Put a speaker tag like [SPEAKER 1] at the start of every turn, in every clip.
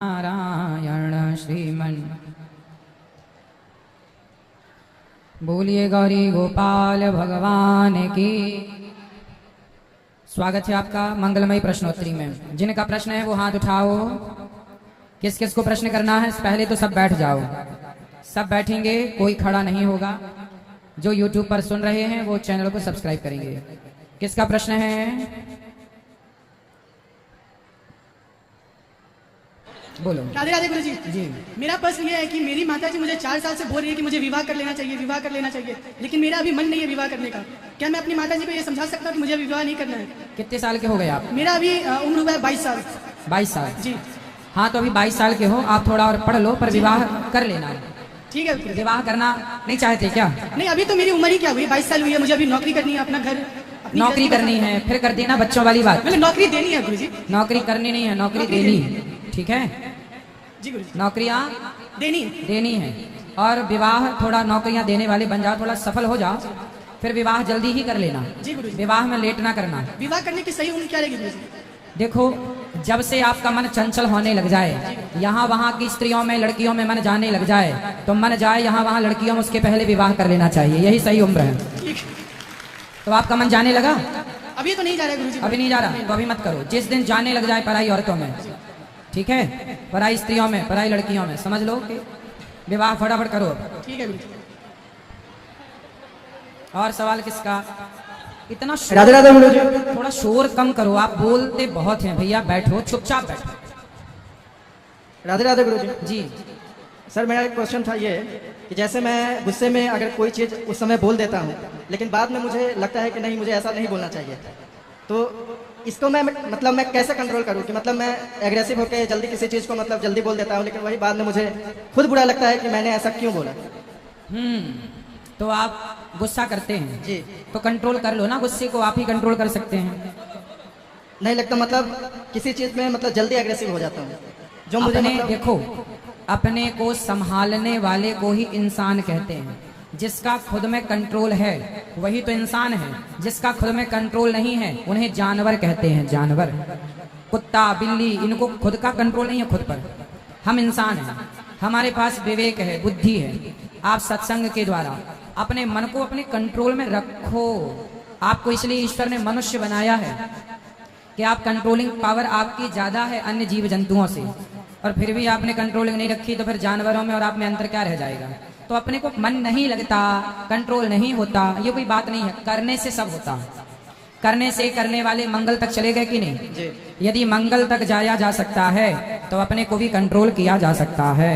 [SPEAKER 1] नारायण श्रीमन। बोलिए गौरी गोपाल भगवान की। स्वागत है आपका मंगलमयी प्रश्नोत्तरी में। जिनका प्रश्न है वो हाथ उठाओ। किस किस को प्रश्न करना है? पहले तो सब बैठ जाओ। सब बैठेंगे, कोई खड़ा नहीं होगा। जो YouTube पर सुन रहे हैं वो चैनल को सब्सक्राइब करेंगे। किसका प्रश्न है? बोलो।
[SPEAKER 2] राधे राधे गुरु जी।
[SPEAKER 1] जी,
[SPEAKER 2] मेरा प्रश्न ये है कि मेरी माता जी मुझे 4 साल से बोल रही है कि मुझे विवाह कर लेना चाहिए, विवाह कर लेना चाहिए, लेकिन मेरा अभी मन नहीं है विवाह करने का। क्या मैं अपनी माता जी को ये समझा सकता हूँ कि मुझे विवाह नहीं करना है?
[SPEAKER 1] कितने साल के हो गए आप?
[SPEAKER 2] मेरा अभी उम्र हुआ है 22 साल।
[SPEAKER 1] 22 साल।
[SPEAKER 2] जी
[SPEAKER 1] हाँ, तो अभी 22 साल के हो आप। थोड़ा और पढ़ लो, पर विवाह कर लेना है।
[SPEAKER 2] ठीक है।
[SPEAKER 1] विवाह करना नहीं चाहते क्या?
[SPEAKER 2] नहीं, अभी तो मेरी उम्र ही क्या हुई, 22 साल हुई है। मुझे अभी नौकरी करनी है, अपना घर
[SPEAKER 1] नौकरी करनी है, फिर कर देना बच्चों वाली बात।
[SPEAKER 2] मतलब नौकरी देनी है गुरु जी।
[SPEAKER 1] नौकरी करनी नहीं है, नौकरी देनी है। ठीक है,
[SPEAKER 2] जी गुरु जी।
[SPEAKER 1] नौकरियां
[SPEAKER 2] देनी
[SPEAKER 1] है। और विवाह थोड़ा नौकरियां देने वाले बन जाओ, थोड़ा सफल हो जाओ, फिर विवाह जल्दी ही कर लेना।
[SPEAKER 2] जी गुरु जी।
[SPEAKER 1] विवाह में लेट ना करना।
[SPEAKER 2] विवाह करने की सही उम्र क्या रहेगी गुरु जी?
[SPEAKER 1] देखो, जब से आपका मन चंचल होने लग जाए, यहाँ वहाँ की स्त्रियों में लड़कियों में मन जाने लग जाए, तो मन जाए यहाँ वहाँ लड़कियों में, उसके पहले विवाह कर लेना चाहिए। यही सही उम्र है।
[SPEAKER 2] ठीक।
[SPEAKER 1] तो आपका मन जाने लगा?
[SPEAKER 2] अभी तो नहीं जा रहा है गुरु जी।
[SPEAKER 1] अभी नहीं जा रहा तो अभी मत करो। जिस दिन जाने लग जाए पराई औरतों में, ठीक है, पराई स्त्रियों में, पराई लड़कियों में, समझ लो कि विवाह फटाफट करो।
[SPEAKER 2] ठीक है गुरु जी।
[SPEAKER 1] और सवाल किसका? इतना
[SPEAKER 2] राधे राधे गुरु जी।
[SPEAKER 1] थोड़ा शोर कम करो, आप बोलते बहुत हैं भैया। बैठो, चुपचाप बैठो।
[SPEAKER 3] राधे राधे गुरु जी।
[SPEAKER 1] जी,
[SPEAKER 3] सर, मेरा एक क्वेश्चन था ये कि जैसे मैं गुस्से में अगर कोई चीज़ उस समय बोल देता हूँ, लेकिन बाद में मुझे लगता है कि नहीं, मुझे ऐसा नहीं बोलना चाहिए, तो इसको मैं कैसे कंट्रोल करूँ कि मतलब मैं एग्रेसिव होकर जल्दी किसी चीज़ को जल्दी बोल देता हूँ, लेकिन वही बाद में मुझे खुद बुरा लगता है कि मैंने ऐसा क्यों बोला।
[SPEAKER 1] तो आप गुस्सा करते हैं
[SPEAKER 3] जी।
[SPEAKER 1] तो कंट्रोल कर लो ना, गुस्से को आप ही कंट्रोल कर सकते हैं।
[SPEAKER 3] नहीं लगता, किसी चीज़ में जल्दी एग्रेसिव हो जाता हूँ, जो मुझे
[SPEAKER 1] देखो, अपने को संभालने वाले को ही इंसान कहते हैं। जिसका खुद में कंट्रोल है वही तो इंसान है। जिसका खुद में कंट्रोल नहीं है उन्हें जानवर कहते हैं। जानवर, कुत्ता, बिल्ली, इनको खुद का कंट्रोल नहीं है खुद पर। हम इंसान हैं, हमारे पास विवेक है, बुद्धि है। आप सत्संग के द्वारा अपने मन को अपने कंट्रोल में रखो। आपको इसलिए ईश्वर ने मनुष्य बनाया है कि आप कंट्रोलिंग पावर आपकी ज्यादा है अन्य जीव जंतुओं से, और फिर भी आपने कंट्रोलिंग नहीं रखी, तो फिर जानवरों में और आप में अंतर क्या रह जाएगा? तो अपने को मन नहीं लगता, कंट्रोल नहीं होता, ये कोई बात नहीं है। करने से सब होता है। करने से करने वाले मंगल तक चले गए कि नहीं?
[SPEAKER 3] जी।
[SPEAKER 1] यदि मंगल तक जाया जा सकता है तो अपने को भी कंट्रोल किया जा सकता है।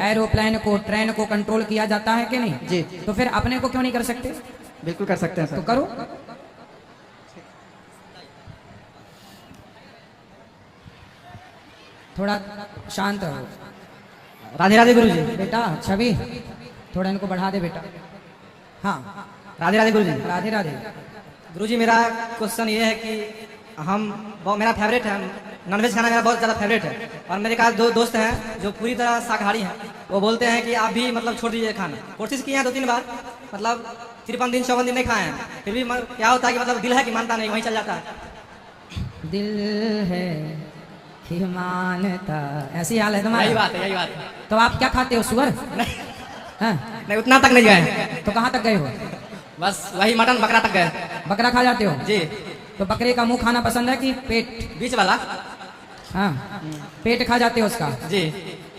[SPEAKER 1] एरोप्लेन को, ट्रेन को कंट्रोल किया जाता है कि नहीं?
[SPEAKER 3] जी।
[SPEAKER 1] तो फिर अपने को क्यों नहीं कर सकते?
[SPEAKER 3] बिल्कुल कर सकते हैं सर।
[SPEAKER 1] तो करो। थोड़ा शांत रहो।
[SPEAKER 3] राधे राधे गुरु जी।
[SPEAKER 1] बेटा छवि, थोड़ा इनको बढ़ा दे बेटा। हाँ,
[SPEAKER 3] राधे राधे गुरु जी।
[SPEAKER 1] राधे राधे।
[SPEAKER 3] गुरु जी, मेरा क्वेश्चन ये है कि मेरा फेवरेट है, नॉनवेज खाना मेरा बहुत ज़्यादा फेवरेट है, और मेरे पास 2 दोस्त हैं जो पूरी तरह शाकाहारी हैं। वो बोलते हैं कि आप भी छोड़ दीजिए खाना। कोशिश किए हैं 2-3 बार, 53 दिन 54 दिन नहीं खाए हैं, फिर भी क्या होता है कि दिल है कि मानता नहीं, वहीं चल जाता है।
[SPEAKER 1] दिल है कि मानता, ऐसी हाल है तुम्हारी।
[SPEAKER 3] यही बात है।
[SPEAKER 1] तो आप क्या खाते हो? सुअर? हाँ?
[SPEAKER 3] नहीं, उतना तक नहीं गए।
[SPEAKER 1] तो कहाँ तक गए हो?
[SPEAKER 3] बस वही मटन बकरा तक गए।
[SPEAKER 1] बकरा खा जाते हो?
[SPEAKER 3] जी।
[SPEAKER 1] तो बकरे का मुंह खाना पसंद है कि पेट?
[SPEAKER 3] बीच वाला।
[SPEAKER 1] हाँ, पेट खा जाते हो उसका?
[SPEAKER 3] जी,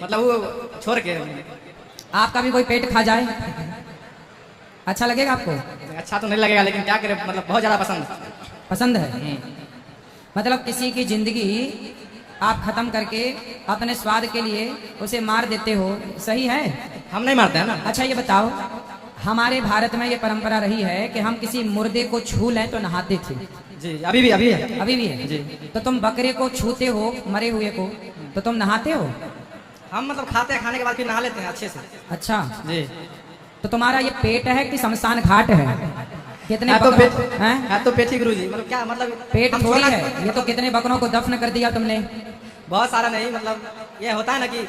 [SPEAKER 3] वो छोड़ के।
[SPEAKER 1] आपका भी कोई पेट खा जाए, अच्छा लगेगा आपको?
[SPEAKER 3] अच्छा तो नहीं लगेगा, लेकिन क्या करें, बहुत ज्यादा
[SPEAKER 1] पसंद है। मतलब किसी की जिंदगी आप खत्म करके अपने स्वाद के लिए उसे मार देते हो, सही है?
[SPEAKER 3] हम नहीं मारते हैं ना।
[SPEAKER 1] अच्छा ये बताओ, हमारे भारत में ये परंपरा रही है कि हम किसी मुर्दे को छू लें तो नहाते थे।
[SPEAKER 3] जी, अभी भी है।
[SPEAKER 1] अभी भी है
[SPEAKER 3] जी।
[SPEAKER 1] तो तुम बकरे को छूते हो, मरे हुए को, तो तुम नहाते हो?
[SPEAKER 3] हम खाते हैं, खाने के बाद फिर नहा लेते हैं अच्छे से।
[SPEAKER 1] अच्छा
[SPEAKER 3] जी।
[SPEAKER 1] तो तुम्हारा ये पेट है कि शमशान घाट है? कितने
[SPEAKER 3] है तो
[SPEAKER 1] हैं?
[SPEAKER 3] पेट ही गुरु जी। क्या
[SPEAKER 1] पेट थोड़ी है ये, तो कितने बकरों को दफन कर दिया तुमने?
[SPEAKER 3] बहुत सारा नहीं, ये होता है ना कि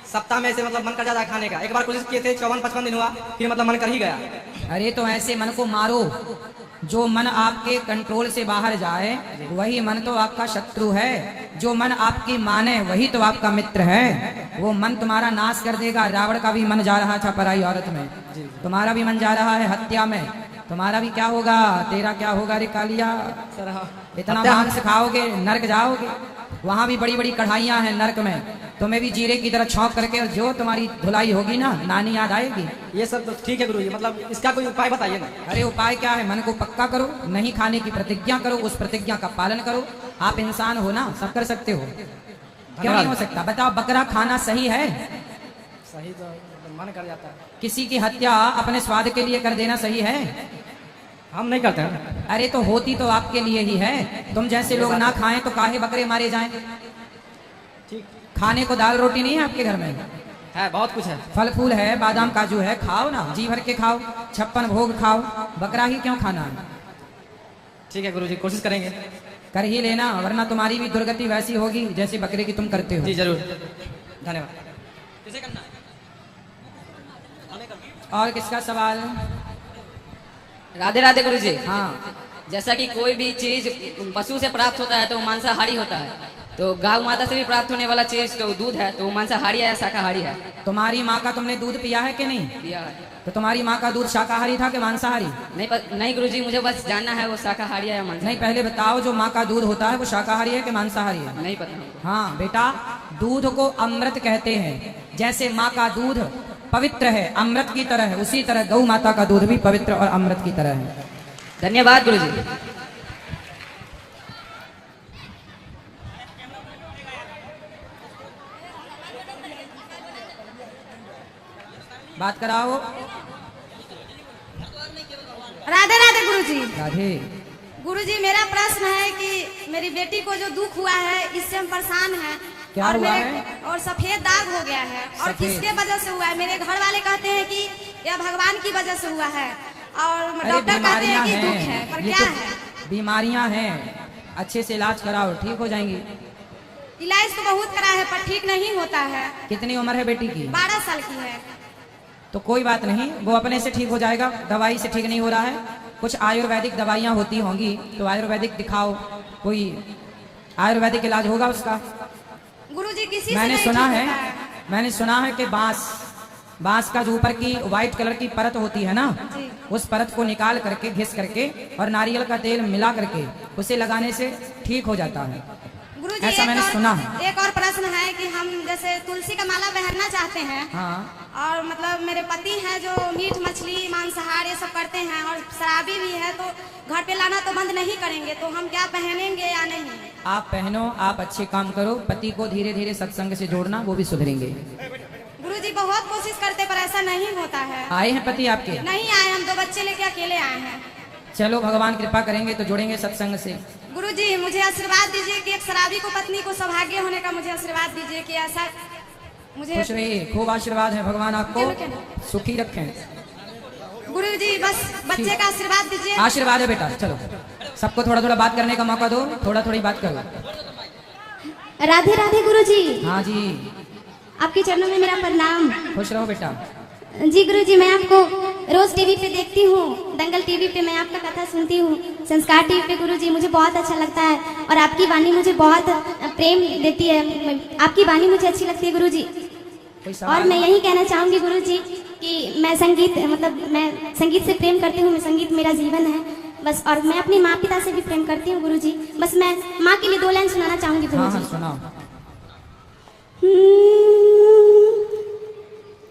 [SPEAKER 3] सप्ताह में से मन कर जाता है खाने का। एक बार कोशिश किए थे, 54-55 दिन हुआ, फिर मन कर ही गया।
[SPEAKER 1] अरे तो ऐसे मन को मारो, जो मन आपके कंट्रोल से बाहर जाए वही मन तो आपका शत्रु है। जो मन आपकी माने वही तो आपका मित्र है। वो मन तुम्हारा नाश कर देगा। रावण का भी मन जा रहा था पराई औरत में, तुम्हारा भी मन जा रहा है हत्या में। तुम्हारा भी क्या होगा, तेरा क्या होगा रे कालिया। इतना मांस खाओगे नरक जाओगे। वहां भी बड़ी बड़ी कढ़ाइयां हैं नरक में, तुम्हें भी जीरे की तरह छौंक करके जो तुम्हारी धुलाई होगी ना, नानी याद आएगी।
[SPEAKER 3] ये सब तो ठीक है गुरुजी, मतलब इसका कोई उपाय बताइए ना।
[SPEAKER 1] अरे उपाय क्या है, मन को पक्का करो, नहीं खाने की प्रतिज्ञा करो, उस प्रतिज्ञा का पालन करो। आप इंसान हो ना, सब कर सकते हो, क्यों नहीं हो सकता? बताओ, बकरा खाना सही है?
[SPEAKER 3] सही तो मन कर जाता है।
[SPEAKER 1] किसी की हत्या अपने स्वाद के लिए कर देना सही है?
[SPEAKER 3] हम नहीं करते हैं।
[SPEAKER 1] अरे तो होती तो आपके लिए ही है। तुम जैसे लोग ना खाएं तो काहे बकरे मारे जाएं?
[SPEAKER 3] ठीक,
[SPEAKER 1] खाने को दाल रोटी नहीं है आपके घर में?
[SPEAKER 3] है, बहुत कुछ है।
[SPEAKER 1] फल फूल है, बादाम काजू है, खाओ ना, जी भर के खाओ, 56 भोग खाओ। बकरा ही क्यों खाना है?
[SPEAKER 3] ठीक है गुरुजी, कोशिश करेंगे।
[SPEAKER 1] कर ही लेना, वरना तुम्हारी भी दुर्गति वैसी होगी जैसे बकरे की तुम करते हो।
[SPEAKER 3] जी जरूर, धन्यवाद। किसे करना है?
[SPEAKER 1] और किसका सवाल?
[SPEAKER 4] राधे राधे गुरुजी।
[SPEAKER 1] हाँ,
[SPEAKER 4] जैसा कि कोई भी चीज पशु से प्राप्त होता है तो वो मांसाहारी होता है, तो गौ माता से भी प्राप्त होने वाला चीज तो दूध है, तो वो मांसाहारी है या शाकाहारी है?
[SPEAKER 1] तुम्हारी माँ का तुमने दूध पिया है कि नहीं?
[SPEAKER 4] दिया है।
[SPEAKER 1] तो तुम्हारी माँ का दूध शाकाहारी था कि मांसाहारी?
[SPEAKER 4] नहीं गुरुजी, मुझे बस जानना है वो शाकाहारी है या मांसाहारी।
[SPEAKER 1] नहीं, पहले बताओ, जो माँ का दूध होता है वो शाकाहारी है कि मांसाहारी है?
[SPEAKER 4] नहीं पता हमको।
[SPEAKER 1] हाँ बेटा, दूध को अमृत कहते हैं। जैसे माँ का दूध पवित्र है, अमृत की तरह है, उसी तरह गौ माता का दूध भी पवित्र और अमृत की तरह है।
[SPEAKER 4] धन्यवाद गुरुजी।
[SPEAKER 1] बात कराओ।
[SPEAKER 5] राधे राधे गुरुजी।
[SPEAKER 1] राधे।
[SPEAKER 5] गुरुजी, मेरा प्रश्न है कि मेरी बेटी को जो दुख हुआ है, इससे हम परेशान हैं।
[SPEAKER 1] क्या
[SPEAKER 5] और
[SPEAKER 1] हुआ
[SPEAKER 5] मेरे-
[SPEAKER 1] है?
[SPEAKER 5] और सफेद दाग हो गया है, और
[SPEAKER 1] सफेद।
[SPEAKER 5] किसके वजह से हुआ है? मेरे घर वाले कहते हैं कि यह भगवान की वजह से हुआ है, और
[SPEAKER 1] अरे
[SPEAKER 5] डॉक्टर कहते हैं
[SPEAKER 1] बीमारियां
[SPEAKER 5] कि दुख है,
[SPEAKER 1] हैं,
[SPEAKER 5] पर
[SPEAKER 1] ये
[SPEAKER 5] क्या
[SPEAKER 1] तो
[SPEAKER 5] है?
[SPEAKER 1] बीमारियां हैं, अच्छे से इलाज कराओ, ठीक हो जाएंगी।
[SPEAKER 5] इलाज तो बहुत करा है पर ठीक नहीं होता है।
[SPEAKER 1] कितनी उम्र है बेटी की?
[SPEAKER 5] 12 साल की है।
[SPEAKER 1] तो कोई बात नहीं, वो अपने से ठीक हो जाएगा, दवाई से ठीक नहीं हो रहा है। कुछ आयुर्वेदिक दवाइयाँ होती होंगी, तो आयुर्वेदिक दिखाओ, कोई आयुर्वेदिक इलाज होगा उसका।
[SPEAKER 5] गुरुजी, किसी से
[SPEAKER 1] मैंने
[SPEAKER 5] नहीं
[SPEAKER 1] सुना
[SPEAKER 5] ठीक
[SPEAKER 1] है,
[SPEAKER 5] होता है।
[SPEAKER 1] मैंने सुना है कि बांस का जो ऊपर की व्हाइट कलर की परत होती है ना,
[SPEAKER 5] जी।
[SPEAKER 1] उस परत को निकाल करके, घिस करके और नारियल का तेल मिला करके उसे लगाने से ठीक हो जाता है।
[SPEAKER 5] गुरुजी,
[SPEAKER 1] ऐसा मैंने सुना है।
[SPEAKER 5] एक और प्रश्न है कि हम जैसे तुलसी का माला पहनना चाहते हैं,
[SPEAKER 1] हाँ,
[SPEAKER 5] और मतलब मेरे पति हैं जो मीट मछली मांसाहार ये सब करते हैं, और शराबी भी है, तो घर पे लाना तो बंद नहीं करेंगे, तो हम क्या पहनेंगे या नहीं?
[SPEAKER 1] आप पहनो, आप अच्छे काम करो, पति को धीरे धीरे सत्संग से जोड़ना, वो भी सुधरेंगे।
[SPEAKER 5] गुरुजी, बहुत कोशिश करते पर ऐसा नहीं होता है।
[SPEAKER 1] आए हैं पति आपके?
[SPEAKER 5] नहीं आए, हम 2 बच्चे लेके अकेले आए हैं।
[SPEAKER 1] चलो, भगवान कृपा करेंगे तो जुड़ेंगे सत्संग से।
[SPEAKER 5] गुरुजी, मुझे आशीर्वाद दीजिए कि एक शराबी को पत्नी को सौभाग्य होने का मुझे आशीर्वाद दीजिए कि ऐसा मुझे।
[SPEAKER 1] खुश रहिए, खूब आशीर्वाद है, भगवान आपको सुखी रखें।
[SPEAKER 5] गुरुजी, बस बच्चे का आशीर्वाद दीजिए।
[SPEAKER 1] आशीर्वाद है बेटा। चलो, सबको थोड़ा थोड़ा बात करने का मौका दो, थोड़ा थोड़ी बात करो।
[SPEAKER 6] राधे राधे गुरुजी।
[SPEAKER 1] हाँ जी,
[SPEAKER 6] आपके चरणों में मेरा प्रणाम।
[SPEAKER 1] खुश रहो बेटा।
[SPEAKER 6] जी गुरुजी, मैं आपको रोज टीवी पे देखती हूँ, दंगल टीवी पे मैं आपका कथा सुनती हूँ, संस्कार टीवी पे गुरुजी मुझे बहुत अच्छा लगता है, और आपकी वाणी मुझे बहुत प्रेम देती है, आपकी वाणी मुझे अच्छी लगती है गुरुजी।
[SPEAKER 1] कोई
[SPEAKER 6] और
[SPEAKER 1] सवाल?
[SPEAKER 6] मैं यही कहना चाहूंगी गुरुजी कि मैं संगीत से प्रेम करती हूँ, मैं संगीत मेरा जीवन है बस, और मैं अपनी माँ पिता से भी प्रेम करती हूँ गुरुजी। बस मैं माँ के लिए 2 लाइन सुनाना चाहूंगी
[SPEAKER 1] हाँ हाँ,
[SPEAKER 6] गुरुजी।
[SPEAKER 1] सुनाओ।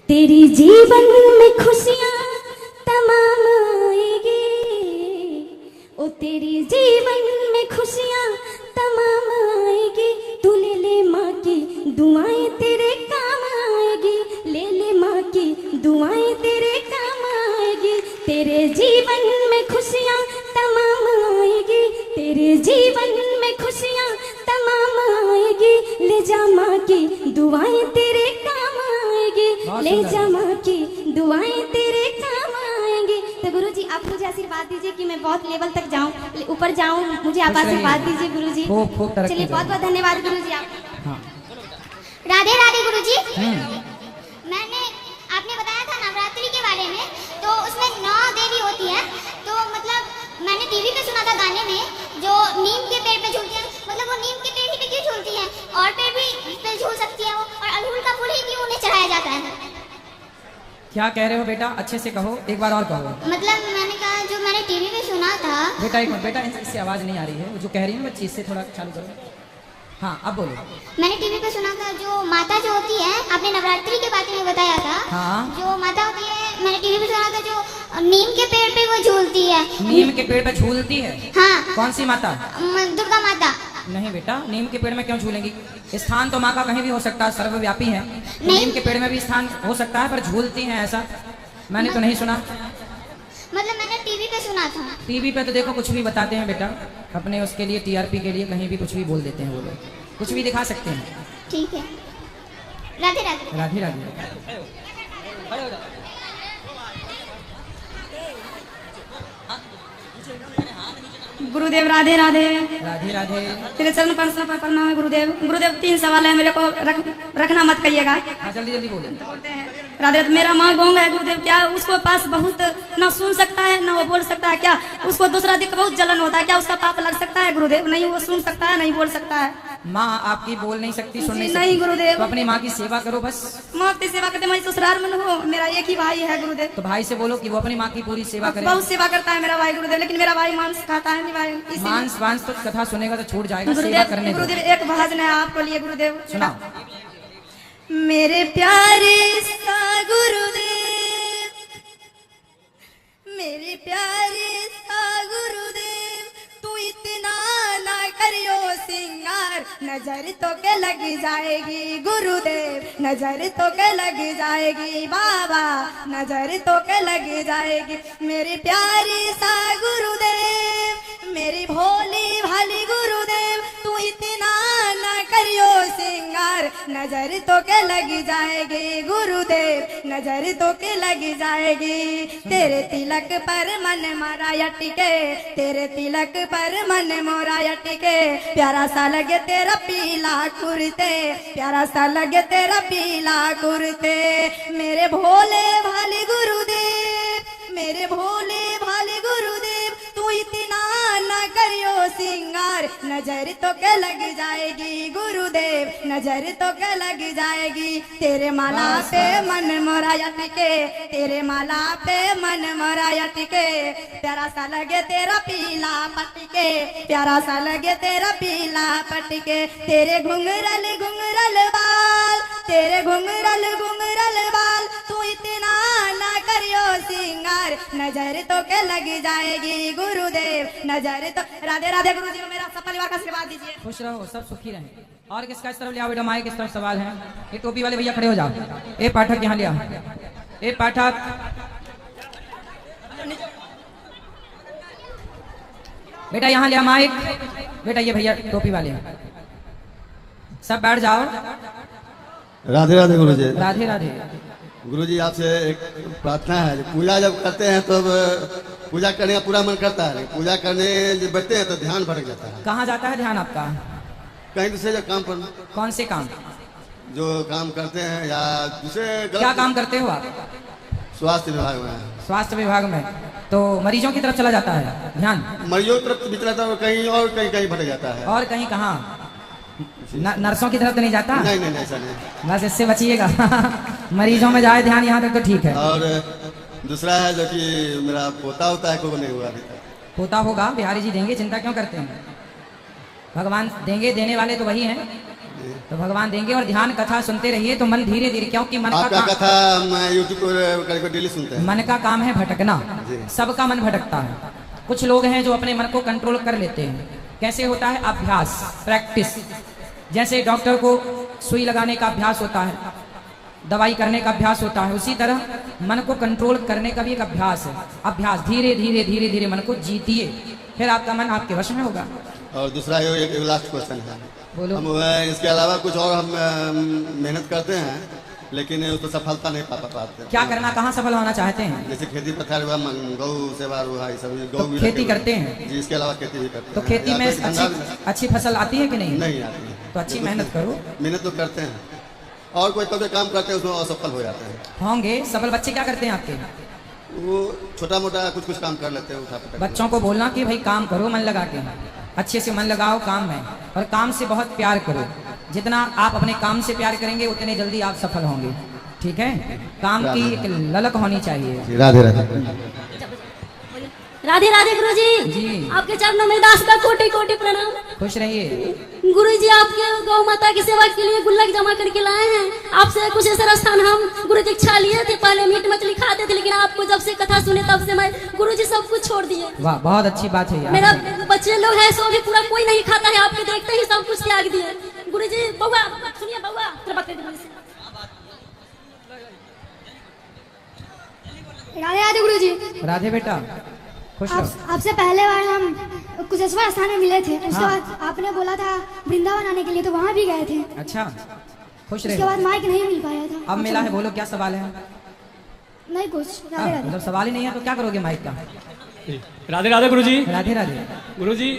[SPEAKER 6] तेरी जीवन में खुशियाँ तमाम आएगी, ओ तेरी जीवन में खुशियाँ तमाम आएगी, तू ले ले माँ की दुआएं तेरे काम आएगी, ले ले माँ की दुआएं तेरे काम आएगी, तेरे जीवन में खुशियाँ तमाम आएगी, तेरे जीवन में खुशियाँ तमाम आएगी, ले जा माँ की दुआएं तेरे काम आएगी, ले जा माँ की दुआएं तेरे काम आएंगी। तो गुरुजी, आप मुझे आशीर्वाद दीजिए कि मैं बहुत लेवल तक जाऊं, ऊपर जाऊं, मुझे आप
[SPEAKER 1] खुश रहिए।
[SPEAKER 6] आशीर्वाद दीजिए गुरुजी।
[SPEAKER 1] खूब खूब तरक्की
[SPEAKER 6] चलिए, बहुत बहुत धन्यवाद गुरुजी आप।
[SPEAKER 1] हाँ।
[SPEAKER 7] राधे राधे गुरुजी।
[SPEAKER 1] हम्म,
[SPEAKER 7] मैंने आपने बताया था नवरात्रि के बारे में, तो उसमें 9 देवी होती हैं, तो मतलब मैंने टीवी पे सुना था गाने में, जो नीम के पेड़ पे झूलती है, मतलब वो नीम के पेड़ ही पे क्यों झूलती है, और पेड़ भी पे झूल सकती है वो, और अड़हुल का फूल ही क्यों उन्हें चढ़ाया जाता है?
[SPEAKER 1] क्या कह रहे हो बेटा, अच्छे से कहो, एक बार और कहो।
[SPEAKER 7] मतलब मैंने कहा जो मैंने टीवी पे सुना था।
[SPEAKER 1] बेटा एक मिनट बेटा, इससे आवाज़ नहीं आ रही है, जो कह रही है बच्ची, इससे थोड़ा चालू करो। हाँ अब बोलो।
[SPEAKER 7] मैंने टीवी पे सुना था जो माता जो होती है, आपने नवरात्रि के बारे में बताया था।
[SPEAKER 1] हाँ।
[SPEAKER 7] जो माता होती है, मैंने टीवी पे सुना था जो नीम के पेड़ पे वो झूलती है।
[SPEAKER 1] नीम के पेड़ पे झूलती है?
[SPEAKER 7] हाँ।
[SPEAKER 1] कौन सी माता?
[SPEAKER 7] दुर्गा माता।
[SPEAKER 1] नहीं बेटा, नीम के पेड़ में क्यों झूलेंगी? स्थान तो माँ का कहीं भी हो सकता है, सर्वव्यापी है। नीम के पेड़ में भी स्थान हो सकता है, पर झूलती हैं ऐसा मैंने तो नहीं सुना।
[SPEAKER 7] मतलब मैंने टीवी पे सुना था।
[SPEAKER 1] टीवी पे तो देखो कुछ भी बताते हैं बेटा, अपने उसके लिए, टीआरपी के लिए कहीं भी कुछ भी बोल देते हैं वो लोग, कुछ भी दिखा सकते हैं।
[SPEAKER 7] ठीक है, राधे राधे।
[SPEAKER 1] राधे राधे।
[SPEAKER 8] गुरुदेव राधे राधे।
[SPEAKER 1] राधे राधे।
[SPEAKER 8] तेरे चरण पर प्रणाम है गुरुदेव। गुरुदेव 3 सवाल है मेरे को, रखना मत कहिएगा।
[SPEAKER 1] हाँ जल्दी जल्दी बोलो।
[SPEAKER 8] बोलते हैं राधे, मेरा माँ गौंग है गुरुदेव, क्या उसको पास बहुत ना सुन सकता है ना वो बोल सकता है, क्या उसको दूसरा दिख बहुत जलन होता है, क्या उसका पाप लग सकता है गुरुदेव? नहीं, वो सुन सकता है नहीं बोल सकता है।
[SPEAKER 1] माँ आपकी बोल नहीं सकती, सुन नहीं
[SPEAKER 8] नहीं
[SPEAKER 1] सकती
[SPEAKER 8] गुरुदेव।
[SPEAKER 1] तो अपनी माँ की सेवा करो बस।
[SPEAKER 8] माँ की सेवा करते, मैं ससुराल में हूँ, मेरा एक ही भाई है गुरुदेव।
[SPEAKER 1] तो भाई से बोलो कि वो अपनी माँ की पूरी सेवा करे।
[SPEAKER 8] बहुत सेवा करता है मेरा भाई गुरुदेव, लेकिन मेरा भाई मांस खाता है नहीं भाई।
[SPEAKER 1] मांस वांस तो कथा सुनेगा तो छूट जाएगा, सेवा
[SPEAKER 8] गुरुदेव
[SPEAKER 1] करने दो।
[SPEAKER 8] गुरुदेव एक भजन है आपको लिए गुरुदेव,
[SPEAKER 1] सुनाओ।
[SPEAKER 8] मेरे प्यारे सा गुरुदेव, मेरे प्यारे सा गुरुदेव, तू इतना ना करियो सिंगार, नजर तो के लग जाएगी गुरुदेव, नजर तो के लग जाएगी बाबा, नजर तो के लग जाएगी। मेरे प्यारे सा गुरुदेव, मेरी भोली भाली गुरुदेव, तू इतना ना करियो सिंगार, नजर तो के लग जाएगी गुरुदेव, नजर तो के लग जाएगी। तेरे तिलक पर मन मारा अटके, तेरे तिलक पर मन मोरा अटके, प्यारा सा लगे तेरा पीला कुर्ते, प्यारा सा लगे तेरा पीला कुर्ते। मेरे भोले भाले गुरुदेव, मेरे भोले भाले गुरुदेव, तू इतना ना करियो सिंगार, नजर तो के लग जाएगी गुरुदेव, नजर तो के लग जाएगी। तेरे माला पे मन मोरा अटके, तेरे माला पे मन मोरा अटके, प्यारा सा लगे तेरा पीला पटके, प्यारा सा लगे तेरा पीला पटके। तेरे घुंघरल घुंघरल बाल, तेरे घुंघरल घुंघरल बाल, तू इतना ना करियो सिंगार, नजर तो के लग जाएगी गुरुदेव, नजर तो। राधे राधे गुरुजी को मेरा सब परिवार का आशीर्वाद दीजिए।
[SPEAKER 1] खुश रहो, सब सुखी रहें। और किसका इस तरफ ले आओ बेटा, माइक इस तरफ सवाल है। ये टोपी वाले भैया खड़े हो जाओ। ए पाठक यहाँ ले आओ, ए पाठक। बेटा यहाँ ले आओ माइक। बेटा ये भैया टोपी वाले सब बैठ जाओ।
[SPEAKER 9] राधे राधे गुरुजी।
[SPEAKER 1] राधे राधे।
[SPEAKER 9] गुरुजी आपसे एक प्रार्थना है, पूजा जब करते हैं तो पूजा करने का पूरा मन करता है, पूजा करने जब बैठते हैं तो ध्यान भटक जाता है।
[SPEAKER 1] कहाँ जाता है ध्यान आपका?
[SPEAKER 9] कहीं दूसरे जो काम पर।
[SPEAKER 1] कौन से काम?
[SPEAKER 9] जो काम करते हैं या दूसरे।
[SPEAKER 1] क्या काम करते हो आप?
[SPEAKER 9] स्वास्थ्य विभाग में।
[SPEAKER 1] स्वास्थ्य विभाग में, तो मरीजों की तरफ चला जाता है ध्यान?
[SPEAKER 9] मरीजों की तरफ भी चलाता है, कहीं और कहीं कहीं भटक जाता है।
[SPEAKER 1] और कहीं कहाँ? नर्सों की तरफ तो नहीं जाता?
[SPEAKER 9] नहीं नहीं ऐसा नहीं,
[SPEAKER 1] बस इससे बचिएगा। मरीजों में जाए ध्यान, यहाँ तक तो ठीक है।
[SPEAKER 9] और दूसरा है जो कि मेरा पोता होता है, को नहीं हुआ अभी तक।
[SPEAKER 1] पोता होगा, बिहारी जी देंगे, चिंता क्यों करते हैं? भगवान देंगे, देने वाले तो वही हैं, तो भगवान देंगे। और ध्यान कथा सुनते रहिए तो मन धीरे धीरे, क्योंकि मन
[SPEAKER 9] आपका
[SPEAKER 1] का
[SPEAKER 9] कथा मैं यूट्यूब पर डेली सुनते हैं।
[SPEAKER 1] मन का काम है भटकना, सबका मन भटकता है। कुछ लोग हैं जो अपने मन को कंट्रोल कर लेते हैं। कैसे होता है? अभ्यास, प्रैक्टिस। जैसे डॉक्टर को सुई लगाने का अभ्यास होता है, दवाई करने का अभ्यास होता है, उसी तरह मन को कंट्रोल करने का भी एक अभ्यास है। अभ्यास, धीरे धीरे धीरे धीरे मन को जीतिए, फिर आपका मन आपके वश में होगा।
[SPEAKER 9] और दूसरा एक लास्ट क्वेश्चन है,
[SPEAKER 1] बोलो।
[SPEAKER 9] हम इसके अलावा कुछ और हम मेहनत करते हैं, लेकिन उस पर सफलता नहीं पाते।
[SPEAKER 1] क्या करना, कहाँ सफल होना चाहते हैं?
[SPEAKER 9] जैसे खेती पथार हुआ, गौ सेवा हुआ, ये सब
[SPEAKER 1] तो खेती करते हैं
[SPEAKER 9] जी, इसके अलावा खेती भी करते हैं।
[SPEAKER 1] तो खेती में अच्छी फसल आती है कि नहीं?
[SPEAKER 9] नहीं आती है।
[SPEAKER 1] तो अच्छी मेहनत करो।
[SPEAKER 9] मेहनत तो करते हैं, और कोई कभी काम करते हैं उसमें असफल हो जाते हैं।
[SPEAKER 1] होंगे सफल बच्चे। क्या करते हैं आपके?
[SPEAKER 9] वो छोटा मोटा कुछ कुछ काम कर लेते हैं, उठा पटक।
[SPEAKER 1] बच्चों को बोलना कि भाई काम करो मन लगा के, अच्छे से मन लगाओ काम में, और काम से बहुत प्यार करो। जितना आप अपने काम से प्यार करेंगे उतने जल्दी आप सफल होंगे। ठीक है, काम की एक ललक होनी चाहिए।
[SPEAKER 9] राधे राधे।
[SPEAKER 6] राधे राधे गुरुजी।
[SPEAKER 1] जी।
[SPEAKER 6] आपके चरणों में दास का कोटि कोटि प्रणाम।
[SPEAKER 1] खुश रहिए।
[SPEAKER 6] गुरुजी आपके गौ माता की सेवा के लिए गुल्लक जमा करके लाए हैं। आपसे कुछ ऐसा स्थान हम गुरुजी इच्छा लिए थे, पहले मीट मछली खाते थे, लेकिन आपको जब से कथा सुने तब से मैं गुरुजी सब कुछ छोड़ दिए।
[SPEAKER 1] वाह, बहुत अच्छी बात है यार।
[SPEAKER 6] मेरा बच्चे लोग हैं सो भी पूरा कोई नहीं खाता है, आपके देखते ही सब कुछ त्याग दिए। गुरुजी बउआ सुनिए, बउआ थोड़ा बात करके गुरुजी से।
[SPEAKER 7] राधे राधे गुरुजी।
[SPEAKER 1] राधे बेटा, खुश रहो।
[SPEAKER 7] आपसे पहले बार हम कुशेश्वर स्थान में मिले थे, उसके
[SPEAKER 1] हाँ।
[SPEAKER 7] बाद आपने बोला था वृंदावन आने के लिए, तो वहाँ भी गए थे।
[SPEAKER 1] अच्छा, खुश
[SPEAKER 7] उसके
[SPEAKER 1] रहे।
[SPEAKER 7] बाद माइक नहीं मिल पाया था।
[SPEAKER 1] अब मिला है, बोलो क्या सवाल है?
[SPEAKER 7] नहीं कुछ। राधे राधे।
[SPEAKER 1] मतलब सवाल ही नहीं है तो क्या करोगे माइक का?
[SPEAKER 10] राधे राधे गुरुजी।
[SPEAKER 1] राधे राधे।
[SPEAKER 10] गुरुजी,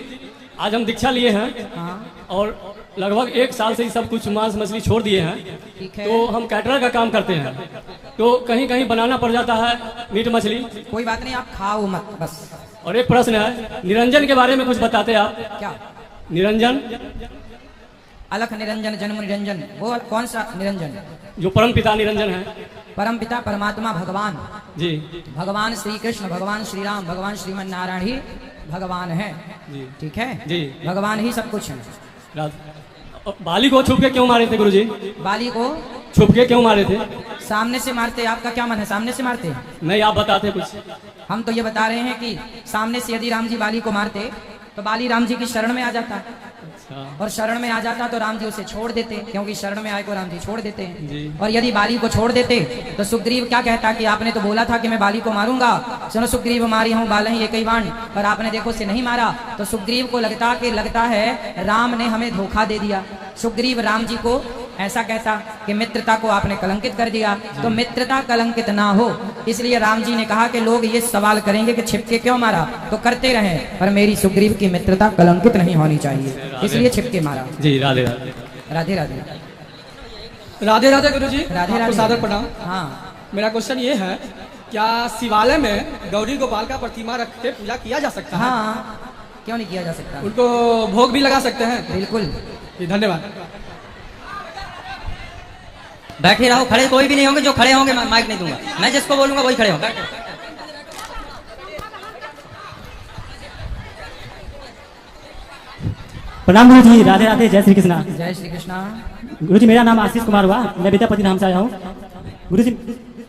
[SPEAKER 10] आज हम दीक्षा लिए हैं
[SPEAKER 1] हाँ,
[SPEAKER 10] और लगभग 1 साल से ही सब कुछ मांस मछली छोड़ दिए हैं।
[SPEAKER 1] ठीक है।
[SPEAKER 10] तो हम कैटरर का काम करते हैं, तो कहीं कहीं बनाना पड़ जाता है मीट मछली।
[SPEAKER 1] कोई बात नहीं, आप खाओ मत बस।
[SPEAKER 10] और एक प्रश्न है, निरंजन के बारे में कुछ बताते आप?
[SPEAKER 1] क्या?
[SPEAKER 10] निरंजन,
[SPEAKER 1] अलख निरंजन, जन्म निरंजन, वो कौन सा निरंजन?
[SPEAKER 10] जो परम पिता निरंजन है।
[SPEAKER 1] परम पिता परमात्मा भगवान,
[SPEAKER 10] जी
[SPEAKER 1] भगवान श्री कृष्ण, भगवान श्री राम, भगवान श्रीमन नारायण ही भगवान है।
[SPEAKER 10] जी
[SPEAKER 1] ठीक है
[SPEAKER 10] जी।
[SPEAKER 1] भगवान ही सब कुछ है।
[SPEAKER 10] और बाली को छुप के क्यों मारे थे गुरुजी?
[SPEAKER 1] बाली को
[SPEAKER 10] छुप के क्यों मारे थे?
[SPEAKER 1] सामने से मारते, आपका क्या मन है सामने से मारते?
[SPEAKER 10] नहीं, आप बताते कुछ।
[SPEAKER 1] हम तो ये बता रहे हैं कि सामने से यदि राम जी बाली को मारते तो बाली राम जी की शरण में आ जाता, और शरण में आ जाता तो राम जी उसे छोड़ देते, क्योंकि शरण में आए को राम जी छोड़ देते हैं। और यदि बाली को छोड़ देते तो सुग्रीव क्या कहता कि आपने तो बोला था कि मैं बाली को मारूंगा, सुनो सुग्रीव मारी हूँ बाल ही एक ही बाण, पर आपने देखो से नहीं मारा। तो सुग्रीव को लगता है राम ने हमें धोखा दे दिया। सुग्रीव राम जी को ऐसा कहता कि मित्रता को आपने कलंकित कर दिया, तो मित्रता कलंकित ना हो इसलिए राम जी ने कहा कि लोग ये सवाल करेंगे कि छिपके क्यों मारा, तो करते रहे, पर मेरी सुग्रीव की मित्रता कलंकित नहीं होनी चाहिए, इसलिए छिपके मारा।
[SPEAKER 10] जी राधे राधे।
[SPEAKER 1] राधे राधे।
[SPEAKER 3] राधे राधे गुरुजी।
[SPEAKER 1] राधे
[SPEAKER 3] आपको
[SPEAKER 1] राधे।
[SPEAKER 3] सादर प्रणाम।
[SPEAKER 1] हाँ,
[SPEAKER 3] मेरा क्वेश्चन ये है, क्या शिवालय में गौरी गोपाल का प्रतिमा रख के पूजा किया जा सकता है?
[SPEAKER 1] हाँ, क्यों नहीं किया जा सकता?
[SPEAKER 3] उनको भोग भी लगा सकते हैं?
[SPEAKER 1] बिल्कुल।
[SPEAKER 3] जी, धन्यवाद। बैठे रहो, खड़े कोई भी नहीं होंगे, जो खड़े होंगे मैं माइक नहीं दूंगा, मैं जिसको बोलूंगा वही खड़े होंगे।
[SPEAKER 11] प्रणाम गुरु जी। राधे राधे, जय श्री कृष्णा।
[SPEAKER 1] जय श्री कृष्णा।
[SPEAKER 11] गुरु जी, मेरा नाम आशीष कुमार हुआ, मैं विद्यापति नाम से आया हूँ। गुरु जी,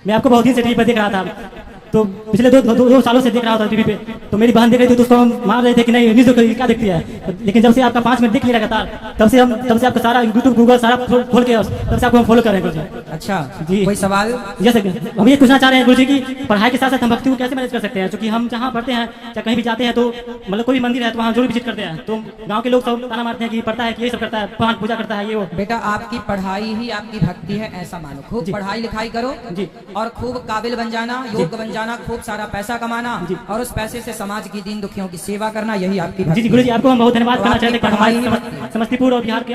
[SPEAKER 11] मैं आपको बहुत दिन से टीवी पर देख रहा था, तो पिछले दो सालों से देख रहा था टीवी पे, तो मेरी बहन देख रही थी तो उसको हम मार रहे थे कि नहीं न्यूज क्या देखती है, लेकिन जब से आपका 5 मिनट देख लिया लगातार, तब से आपका सारा यूट्यूब गूगल सारा खोल के तब से आपको हम फॉलो कर रहे हैं गुरु जी।
[SPEAKER 1] अच्छा
[SPEAKER 11] जी,
[SPEAKER 1] कोई सवाल?
[SPEAKER 11] जैसे हम ये पूछना चाह रहे हैं गुरु जी की पढ़ाई के साथ साथ हम भक्ति को कैसे मैनेज कर सकते हैं, क्योंकि हम जहाँ पढ़ते हैं चाहे कहीं भी जाते हैं तो मतलब कोई भी मंदिर है तो वहाँ जरूर विजिट करते हैं, तो गाँव के लोग सब ताना मारते हैं कि पढ़ता है कि ये सब करता है, पाठ पूजा करता है ये वो।
[SPEAKER 1] बेटा, आपकी पढ़ाई ही आपकी भक्ति है ऐसा मानो, खूब पढ़ाई लिखाई करो
[SPEAKER 11] जी,
[SPEAKER 1] और खूब काबिल बन जाना, योग्य बन जाना, खूब सारा पैसा कमाना और उस पैसे से समाज की दीन दुखियों की सेवा करना, यही आपकी भक्ति
[SPEAKER 11] जी गुरु जी, आपको हम बहुत धन्यवाद
[SPEAKER 1] तो
[SPEAKER 11] करना
[SPEAKER 1] आपकी
[SPEAKER 11] चाहते हैं कि
[SPEAKER 1] पढ़ाई
[SPEAKER 11] हमारे समस्तीपुर और बिहार के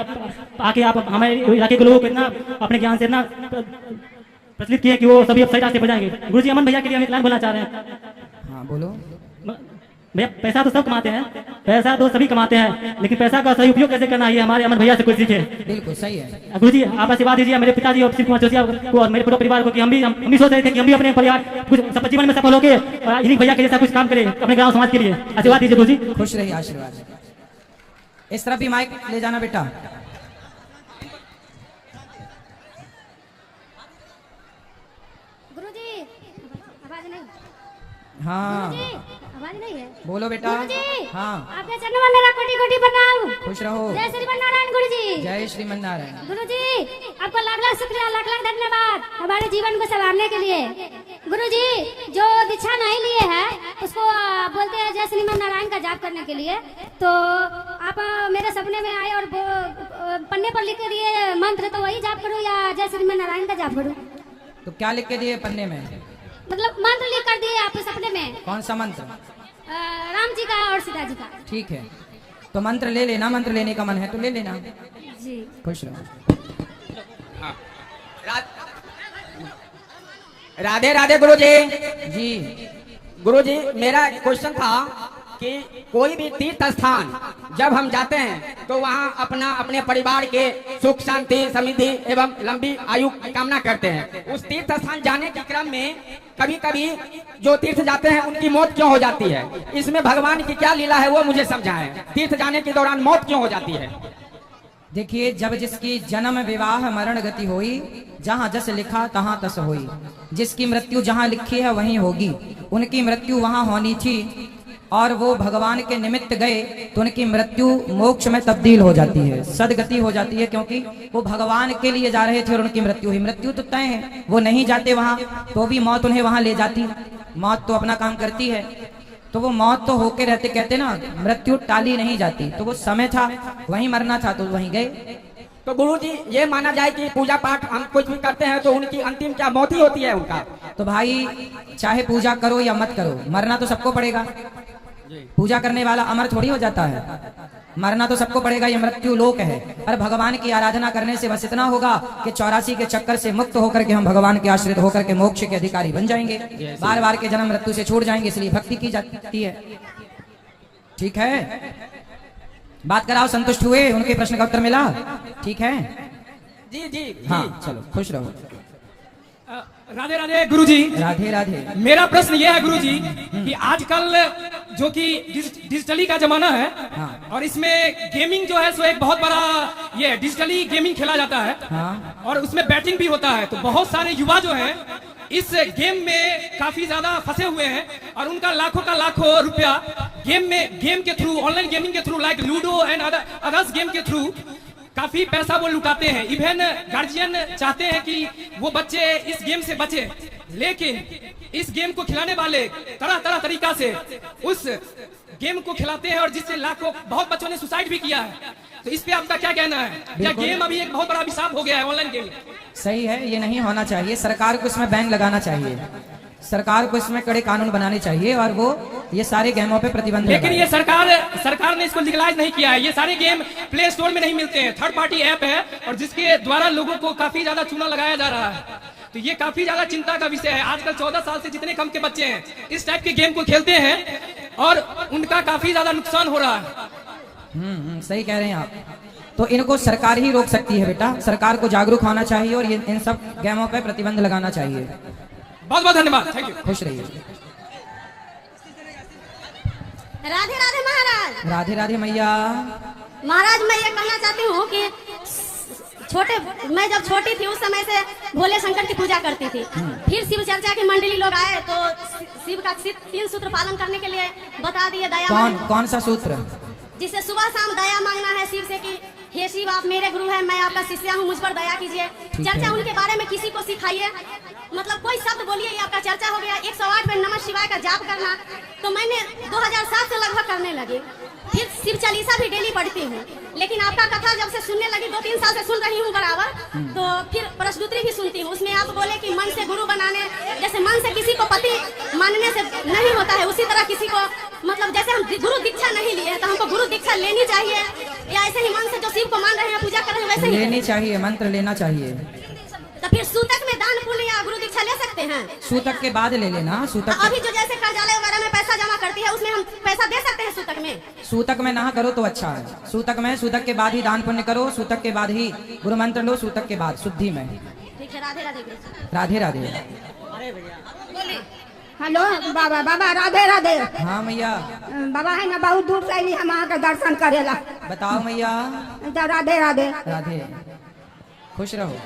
[SPEAKER 11] आके आप हमारे इलाके के लोगों को इतना अपने ज्ञान से इतना प्रचलित किए कि वो सभी अब सही रास्ते पर जाएंगे। गुरु जी, अमन भैया के लिए हम एक लाइन बोलना चाह रहे हैं।
[SPEAKER 1] हाँ बोलो।
[SPEAKER 11] भैया, पैसा तो सब कमाते हैं, पैसा तो सभी कमाते हैं, लेकिन पैसा का सही उपयोग कैसे करना है ये हमारे अमन भैया से कुछ सीखे।
[SPEAKER 1] बिल्कुल सही है।
[SPEAKER 11] गुरु जी, आप आशीर्वाद दीजिए मेरे पिताजी और शिव कुमार जोशिया को और मेरे पूरे परिवार को कि हम भी सोच रहे थे कि हम भी अपने परिवार कुछ सब जीवन में सफल होके और इन्हीं भैया के जैसा कुछ काम करें अपने गाँव समाज के लिए। आशीर्वाद दीजिए गुरु जी।
[SPEAKER 1] खुश रहिए, आशीर्वाद। इस तरफ भी माइक ले जाना बेटा।
[SPEAKER 7] गुरुजी, आवाज नहीं।
[SPEAKER 1] हाँ
[SPEAKER 7] गुरुजी, आवाज नहीं है।
[SPEAKER 1] बोलो बेटा।
[SPEAKER 7] गुरुजी,
[SPEAKER 1] हाँ,
[SPEAKER 7] आपके चरणों में मेरा कोटि कोटि प्रणाम।
[SPEAKER 1] खुश रहो।
[SPEAKER 7] जय श्रीमन नारायण गुरुजी।
[SPEAKER 1] जय श्रीमन नारायण।
[SPEAKER 7] गुरुजी, आपको लाख लाख शुक्रिया, लाख लाख धन्यवाद हमारे जीवन को संवारने के लिए। गुरुजी, जो दीक्षा नहीं लिए है उसको बोलते हैं जय श्रीमन नारायण का जाप करने के लिए, तो आप मेरे सपने में आए और पन्ने पर लिख के दिए मंत्र, तो वही जाप करूँ या जय श्रीमन नारायण का जाप करूँ?
[SPEAKER 1] तो क्या लिख के दिए पन्ने में?
[SPEAKER 7] मतलब मंत्र लिख कर दिए आपके सपने में।
[SPEAKER 1] कौन सा मंत्र?
[SPEAKER 7] राम जी का और सीता जी का।
[SPEAKER 1] ठीक है, तो मंत्र ले लेना, मंत्र लेने का मन है तो ले लेना।
[SPEAKER 7] जी,
[SPEAKER 1] खुश रहो।
[SPEAKER 3] राधे राधे गुरु जी।
[SPEAKER 1] जी
[SPEAKER 12] गुरुजी मेरा क्वेश्चन था कि कोई भी तीर्थ स्थान जब हम जाते हैं तो वहाँ अपना अपने परिवार के सुख शांति समृद्धि एवं लंबी आयु की कामना करते हैं। उस तीर्थ स्थान जाने के क्रम में कभी कभी जो तीर्थ जाते हैं उनकी मौत क्यों हो जाती है? इसमें भगवान की क्या लीला है वो मुझे समझाएं। तीर्थ जाने के दौरान मौत क्यों हो जाती है?
[SPEAKER 1] देखिए, जब जिसकी जन्म विवाह मरण गति होई, जहाँ जस लिखा तहाँ तस होई। जिसकी मृत्यु जहाँ लिखी है वहीं होगी। उनकी मृत्यु वहाँ होनी थी और वो भगवान के निमित्त गए तो उनकी मृत्यु मोक्ष में तब्दील हो जाती है, सदगति हो जाती है, क्योंकि वो भगवान के लिए जा रहे थे और उनकी मृत्यु हुई। मृत्यु तो तय है, वो नहीं जाते वहां तो भी मौत उन्हें वहां ले जाती। मौत तो अपना काम करती है, तो वो मौत तो होके रहते। कहते ना, मृत्यु टाली नहीं जाती। तो वो समय था, वहीं मरना था तो वहीं गए।
[SPEAKER 12] तो गुरु जी ये माना जाए कि पूजा पाठ हम कुछ भी करते हैं तो उनकी अंतिम क्या मौत ही होती है उनका?
[SPEAKER 1] तो भाई चाहे पूजा करो या मत करो, मरना तो सबको पड़ेगा। पूजा करने वाला अमर थोड़ी हो जाता है, मरना तो सबको पड़ेगा। ये मृत्यु लोक है। और भगवान की आराधना करने से बस इतना होगा कि 84 के चक्कर से मुक्त होकर के हम भगवान के आश्रित होकर के मोक्ष के अधिकारी बन जाएंगे, बार बार के जन्म मृत्यु से छूट जाएंगे। इसलिए भक्ति की जाती है। ठीक है, बात कराओ, संतुष्ट हुए? उनके प्रश्न का उत्तर मिला? ठीक है
[SPEAKER 12] जी जी
[SPEAKER 1] हाँ, चलो खुश रहो।
[SPEAKER 10] राधे राधे गुरुजी।
[SPEAKER 1] राधे राधे।
[SPEAKER 10] मेरा प्रश्न यह है गुरुजी कि आजकल जो कि डिजिटली का जमाना है,
[SPEAKER 1] हाँ।
[SPEAKER 10] और इसमें गेमिंग जो है सो एक बहुत बड़ा ये डिजिटली गेमिंग खेला जाता है,
[SPEAKER 1] हाँ।
[SPEAKER 10] और उसमें बैटिंग भी होता है। तो बहुत सारे युवा जो हैं इस गेम में काफी ज्यादा फंसे हुए हैं और उनका लाखों का लाखों रुपया गेम के थ्रू, ऑनलाइन गेमिंग के through, like ludo and others game के थ्रू काफी पैसा वो लुटाते हैं। इवन गार्जियन चाहते हैं कि वो बच्चे इस गेम से बचे, लेकिन इस गेम को खिलाने वाले तरह तरह तरीका से उस गेम को खिलाते हैं और जिससे लाखों बहुत बच्चों ने सुसाइड भी किया है। तो इस पे आपका क्या कहना है? क्या गेम अभी एक बहुत बड़ा अभिशाप हो गया है, ऑनलाइन गेम?
[SPEAKER 1] सही है, ये नहीं होना चाहिए। सरकार को इसमें बैन लगाना चाहिए, सरकार को इसमें कड़े कानून बनाने चाहिए और वो ये सारे गेमों पे प्रतिबंध।
[SPEAKER 10] लेकिन ये सरकार ने इसको लीगलाइज नहीं किया है। ये सारे गेम प्ले स्टोर में नहीं मिलते हैं, थर्ड पार्टी ऐप है और जिसके द्वारा लोगों को काफी ज्यादा चूना लगाया जा रहा है। तो ये काफी ज्यादा चिंता का विषय है। आजकल 14 साल से जितने कम के बच्चे हैं इस टाइप के गेम को खेलते हैं और उनका काफी ज्यादा नुकसान हो रहा है।
[SPEAKER 1] सही कह रहे हैं आप। तो इनको सरकार ही रोक सकती है बेटा, सरकार को जागरूक होना चाहिए और ये इन सब गेमों पे प्रतिबंध लगाना चाहिए।
[SPEAKER 10] बहुत बहुत धन्यवाद, थैंक यू।
[SPEAKER 1] खुश रहिए।
[SPEAKER 5] राधे राधे महाराज।
[SPEAKER 1] राधे राधे मैया।
[SPEAKER 5] महाराज मैं ये कहना चाहती हूँ कि मैं जब छोटी थी उस समय से भोले शंकर की पूजा करती थी। फिर शिव चर्चा की मंडली लोग आए तो शिव का 3 सूत्र पालन करने के लिए बता दिए। दया
[SPEAKER 1] कौन सा सूत्र?
[SPEAKER 5] जिसे सुबह शाम दया मांगना है शिव से कि हे शिव आप मेरे गुरु हैं, मैं आपका शिष्या हूँ, मुझ पर दया कीजिए। चर्चा उनके बारे में किसी को सिखाइए, मतलब कोई शब्द बोलिए, ये आपका चर्चा हो गया। 108 में नमः शिवाय का जाप करना। तो मैंने 2007 से लगभग करने लगी। फिर शिव चालीसा भी डेली पढ़ती हूँ। लेकिन आपका कथा जब से सुनने लगी, 2-3 साल से सुन रही हूँ बराबर, तो फिर प्रश्नोत्तरी भी सुनती हूँ। उसमें आप बोले कि मन से गुरु बनाने, जैसे मन से किसी को पति मानने से नहीं होता है, उसी तरह किसी को, मतलब जैसे हम गुरु दीक्षा नहीं लिए तो हमको गुरु दीक्षा लेनी चाहिए, या ऐसे ही मन से जो शिव को मान रहे हैं, पूजा कर रहे हैं, वैसे ही
[SPEAKER 1] लेनी चाहिए, मंत्र लेना चाहिए।
[SPEAKER 5] तो फिर सूतक में दान पुण्य या गुरु दीक्षा ले सकते हैं?
[SPEAKER 1] सूतक के बाद ले लेना। सूतक
[SPEAKER 5] अभी जो जैसे कार्यालय वगैरह में पैसा जमा करती है उसमें हम पैसा दे सकते हैं सूतक में?
[SPEAKER 1] सूतक में ना करो तो अच्छा है। सूतक के बाद ही दान पुण्य करो, सूतक के बाद ही गुरु मंत्र लो, सूतक के बाद शुद्धि में।
[SPEAKER 5] ठीक है, राधे राधे।
[SPEAKER 1] राधे राधे।
[SPEAKER 13] हेलो बाबा। बाबा राधे राधे।
[SPEAKER 1] हाँ मैया।
[SPEAKER 13] बाबा है ना, बहुत दूर से अली हम वहाँ के दर्शन करेला।
[SPEAKER 1] बताओ मैया।
[SPEAKER 13] राधे राधे।
[SPEAKER 1] राधे, खुश रहो।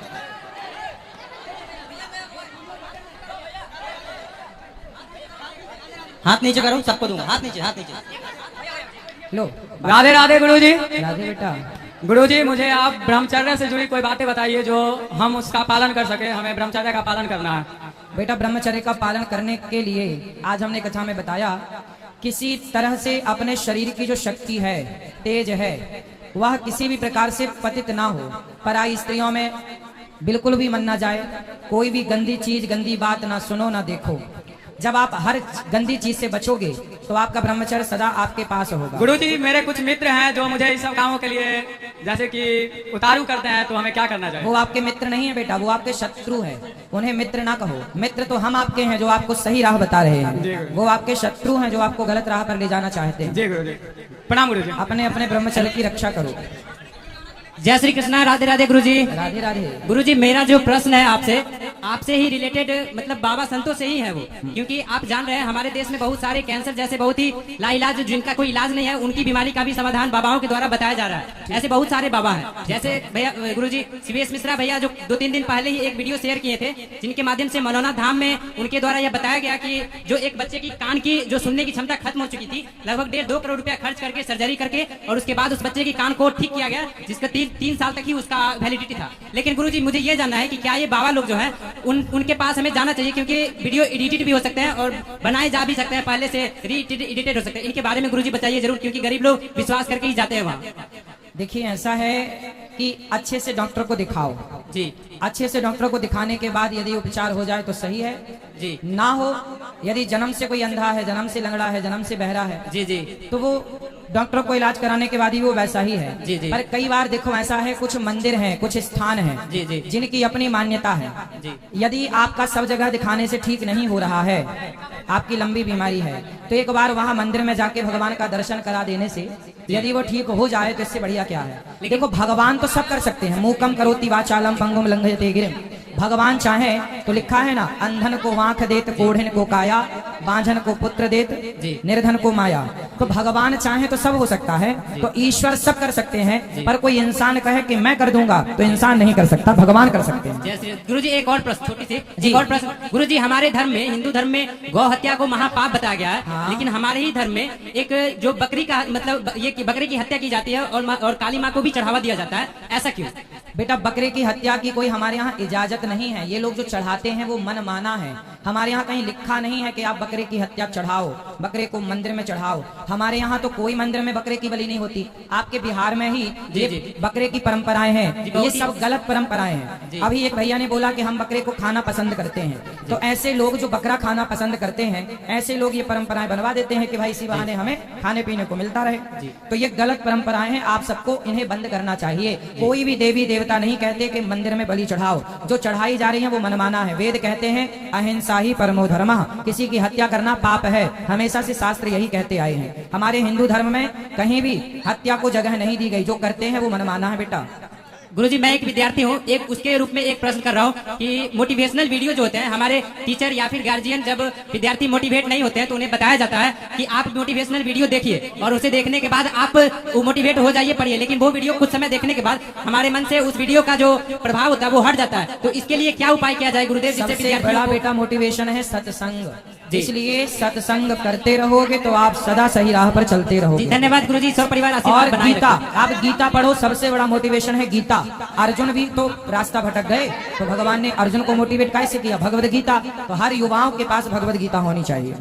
[SPEAKER 3] हाथ नीचे करो, सबको दूंगा। हाथ नीचे, हाथ नीचे।
[SPEAKER 1] लो।
[SPEAKER 10] राधे राधे गुरुजी।
[SPEAKER 1] राधे बेटा।
[SPEAKER 10] गुरुजी मुझे आप ब्रह्मचर्य से जुड़ी कोई बातें बताइए जो हम उसका पालन कर सके। हमें ब्रह्मचर्य का पालन करना है।
[SPEAKER 1] बेटा ब्रह्मचर्य का पालन करने के लिए आज हमने कथा में बताया, किसी तरह से अपने शरीर की जो शक्ति है, तेज है, वह किसी भी प्रकार से पतित ना हो। पराई स्त्रियों में बिल्कुल भी मन ना जाए। कोई भी गंदी चीज, गंदी बात ना सुनो ना देखो। जब आप हर गंदी चीज से बचोगे तो आपका ब्रह्मचर्य सदा आपके पास होगा।
[SPEAKER 10] गुरुजी मेरे कुछ मित्र हैं जो मुझे इस सब कामों के लिए जैसे कि उतारू करते हैं, तो हमें क्या करना चाहिए?
[SPEAKER 1] वो आपके मित्र नहीं है बेटा, वो आपके शत्रु है, उन्हें मित्र ना कहो। मित्र तो हम आपके हैं जो आपको सही राह बता रहे हैं, वो आपके शत्रु हैं जो आपको गलत राह पर ले जाना चाहते हैं।
[SPEAKER 10] जी गुरुजी, प्रणाम गुरुजी।
[SPEAKER 1] अपने अपने ब्रह्मचर्य की रक्षा करो।
[SPEAKER 11] जय श्री कृष्णा, राधे राधे गुरुजी।
[SPEAKER 1] राधे राधे।
[SPEAKER 11] गुरुजी मेरा जो प्रश्न है आपसे ही रिलेटेड, मतलब बाबा संतों से ही है वो, क्योंकि आप जान रहे हैं हमारे देश में बहुत सारे कैंसर जैसे बहुत ही लाइलाज जिनका कोई इलाज नहीं है, उनकी बीमारी का भी समाधान बाबाओं के द्वारा बताया जा रहा है। ऐसे बहुत सारे बाबा हैं, जैसे भैया गुरुजी सीवीएस मिश्रा भैया जो 2-3 दिन पहले ही एक वीडियो शेयर किए थे, जिनके माध्यम से मनोना धाम में उनके द्वारा यह बताया गया कि जो एक बच्चे की कान की जो सुनने की क्षमता खत्म हो चुकी थी, लगभग 1.5-2 करोड़ रुपया खर्च करके सर्जरी करके, और उसके बाद उस बच्चे की कान को ठीक किया गया, जिसका 3 साल तक ही उसका वैलिडिटी था। लेकिन गुरुजी मुझे ये जानना है कि क्या ये बाबा लोग जो हैं उनके पास हमें जाना चाहिए, क्योंकि वीडियो एडिटेड भी हो सकते हैं और बनाए जा भी सकते हैं, पहले से एडिटेड हो सकते हैं। इनके बारे में गुरुजी बताइए जरूर, क्योंकि गरीब लोग विश्वास करके ही जाते हैं वहाँ।
[SPEAKER 1] देखिए ऐसा है कि अच्छे से डॉक्टर को दिखाओ जी, अच्छे से डॉक्टर को दिखाने के बाद यदि उपचार हो जाए तो सही है जी, ना हो यदि जन्म से कोई अंधा है, जन्म से लंगड़ा है, जन्म से बहरा है जी जी, तो वो डॉक्टर को इलाज कराने के बाद ही वो वैसा ही है जी जी। पर कई बार देखो ऐसा है, कुछ मंदिर हैं, कुछ स्थान हैं जी जी, जिनकी अपनी मान्यता है जी। यदि आपका सब जगह दिखाने से ठीक नहीं हो रहा है, आपकी लंबी बीमारी है, तो एक बार वहाँ मंदिर में जाके भगवान का दर्शन करा देने से यदि वो ठीक हो जाए तो इससे बढ़िया क्या है। देखो भगवान तो सब कर सकते हैं, मूकम करोति वाचालम पंगुम लंघयते गिरिम। भगवान चाहे तो लिखा है ना, अंधन को आंख देत, कोढ़िन को काया, बांझन को पुत्र देत, निर्धन को माया। तो भगवान चाहे तो सब हो सकता है, तो ईश्वर सब कर सकते हैं, पर कोई इंसान कहे कि मैं कर दूंगा तो इंसान नहीं कर सकता, भगवान कर सकते हैं।
[SPEAKER 11] गुरुजी एक और प्रश्न, छोटी सी एक और प्रश्न। गुरुजी हमारे धर्म में, हिंदू धर्म में गौ हत्या को महापाप बताया गया है,
[SPEAKER 1] हाँ।
[SPEAKER 11] लेकिन हमारे ही धर्म में एक जो बकरी का मतलब ये बकरे की हत्या की जाती है और काली माँ को भी चढ़ावा दिया जाता है, ऐसा क्यों?
[SPEAKER 1] बेटा बकरे की हत्या की कोई हमारे यहाँ इजाजत नहीं है, ये लोग जो चढ़ाते हैं वो मनमाना है। हमारे यहाँ कहीं लिखा नहीं है कि आप बकरे की हत्या चढ़ाओ, बकरे को मंदिर में चढ़ाओ। हमारे यहाँ तो कोई मंदिर में बकरे की बलि नहीं होती। आपके बिहार में ही ये बकरे की परंपराएं हैं, ये सब गलत परंपराएं हैं। अभी एक भैया ने बोला कि हम बकरे को खाना पसंद करते हैं, तो ऐसे लोग जो बकरा खाना पसंद करते हैं, ऐसे लोग ये परंपराएं बनवा देते हैं कि भाई इसी बहाने हमें खाने पीने को मिलता रहे। तो ये गलत परंपराएं हैं, आप सबको इन्हें बंद करना चाहिए। कोई भी देवी देवता नहीं कहते कि मंदिर में बलि चढ़ाओ, जो चढ़ाई जा रही है वो मनमाना है। वेद कहते हैं अहिंसा ही परमो धर्मः, किसी की हत्या करना पाप है, हमेशा से शास्त्र यही कहते आए हैं। हमारे हिंदू धर्म में कहीं भी हत्या को जगह नहीं दी गई, जो करते हैं वो मनमाना है बेटा।
[SPEAKER 11] गुरुजी मैं एक विद्यार्थी हूँ, एक उसके रूप में एक प्रश्न कर रहा हूँ कि मोटिवेशनल वीडियो जो होते हैं, हमारे टीचर या फिर गार्जियन जब विद्यार्थी मोटिवेट नहीं होते हैं तो उन्हें बताया जाता है कि आप मोटिवेशनल वीडियो देखिए और उसे देखने के बाद आप मोटिवेट हो जाइए, पढ़िए। लेकिन वो वीडियो कुछ समय देखने के बाद हमारे मन से उस वीडियो का जो प्रभाव होता है वो हट जाता है। तो इसके लिए क्या उपाय किया जाए गुरुदेव?
[SPEAKER 1] सबसे बड़ा बेटा मोटिवेशन है सत्संग, इसलिए सत्संग करते रहोगे तो आप सदा सही राह पर चलते रहोगे।
[SPEAKER 11] धन्यवाद गुरुजी, सब परिवार
[SPEAKER 1] और गीता, आप गीता पढ़ो, सबसे बड़ा मोटिवेशन है गीता। अर्जुन भी तो रास्ता भटक गए, तो भगवान ने अर्जुन को मोटिवेट कैसे किया? भगवद गीता। तो हर युवाओं के पास भगवद गीता होनी चाहिए।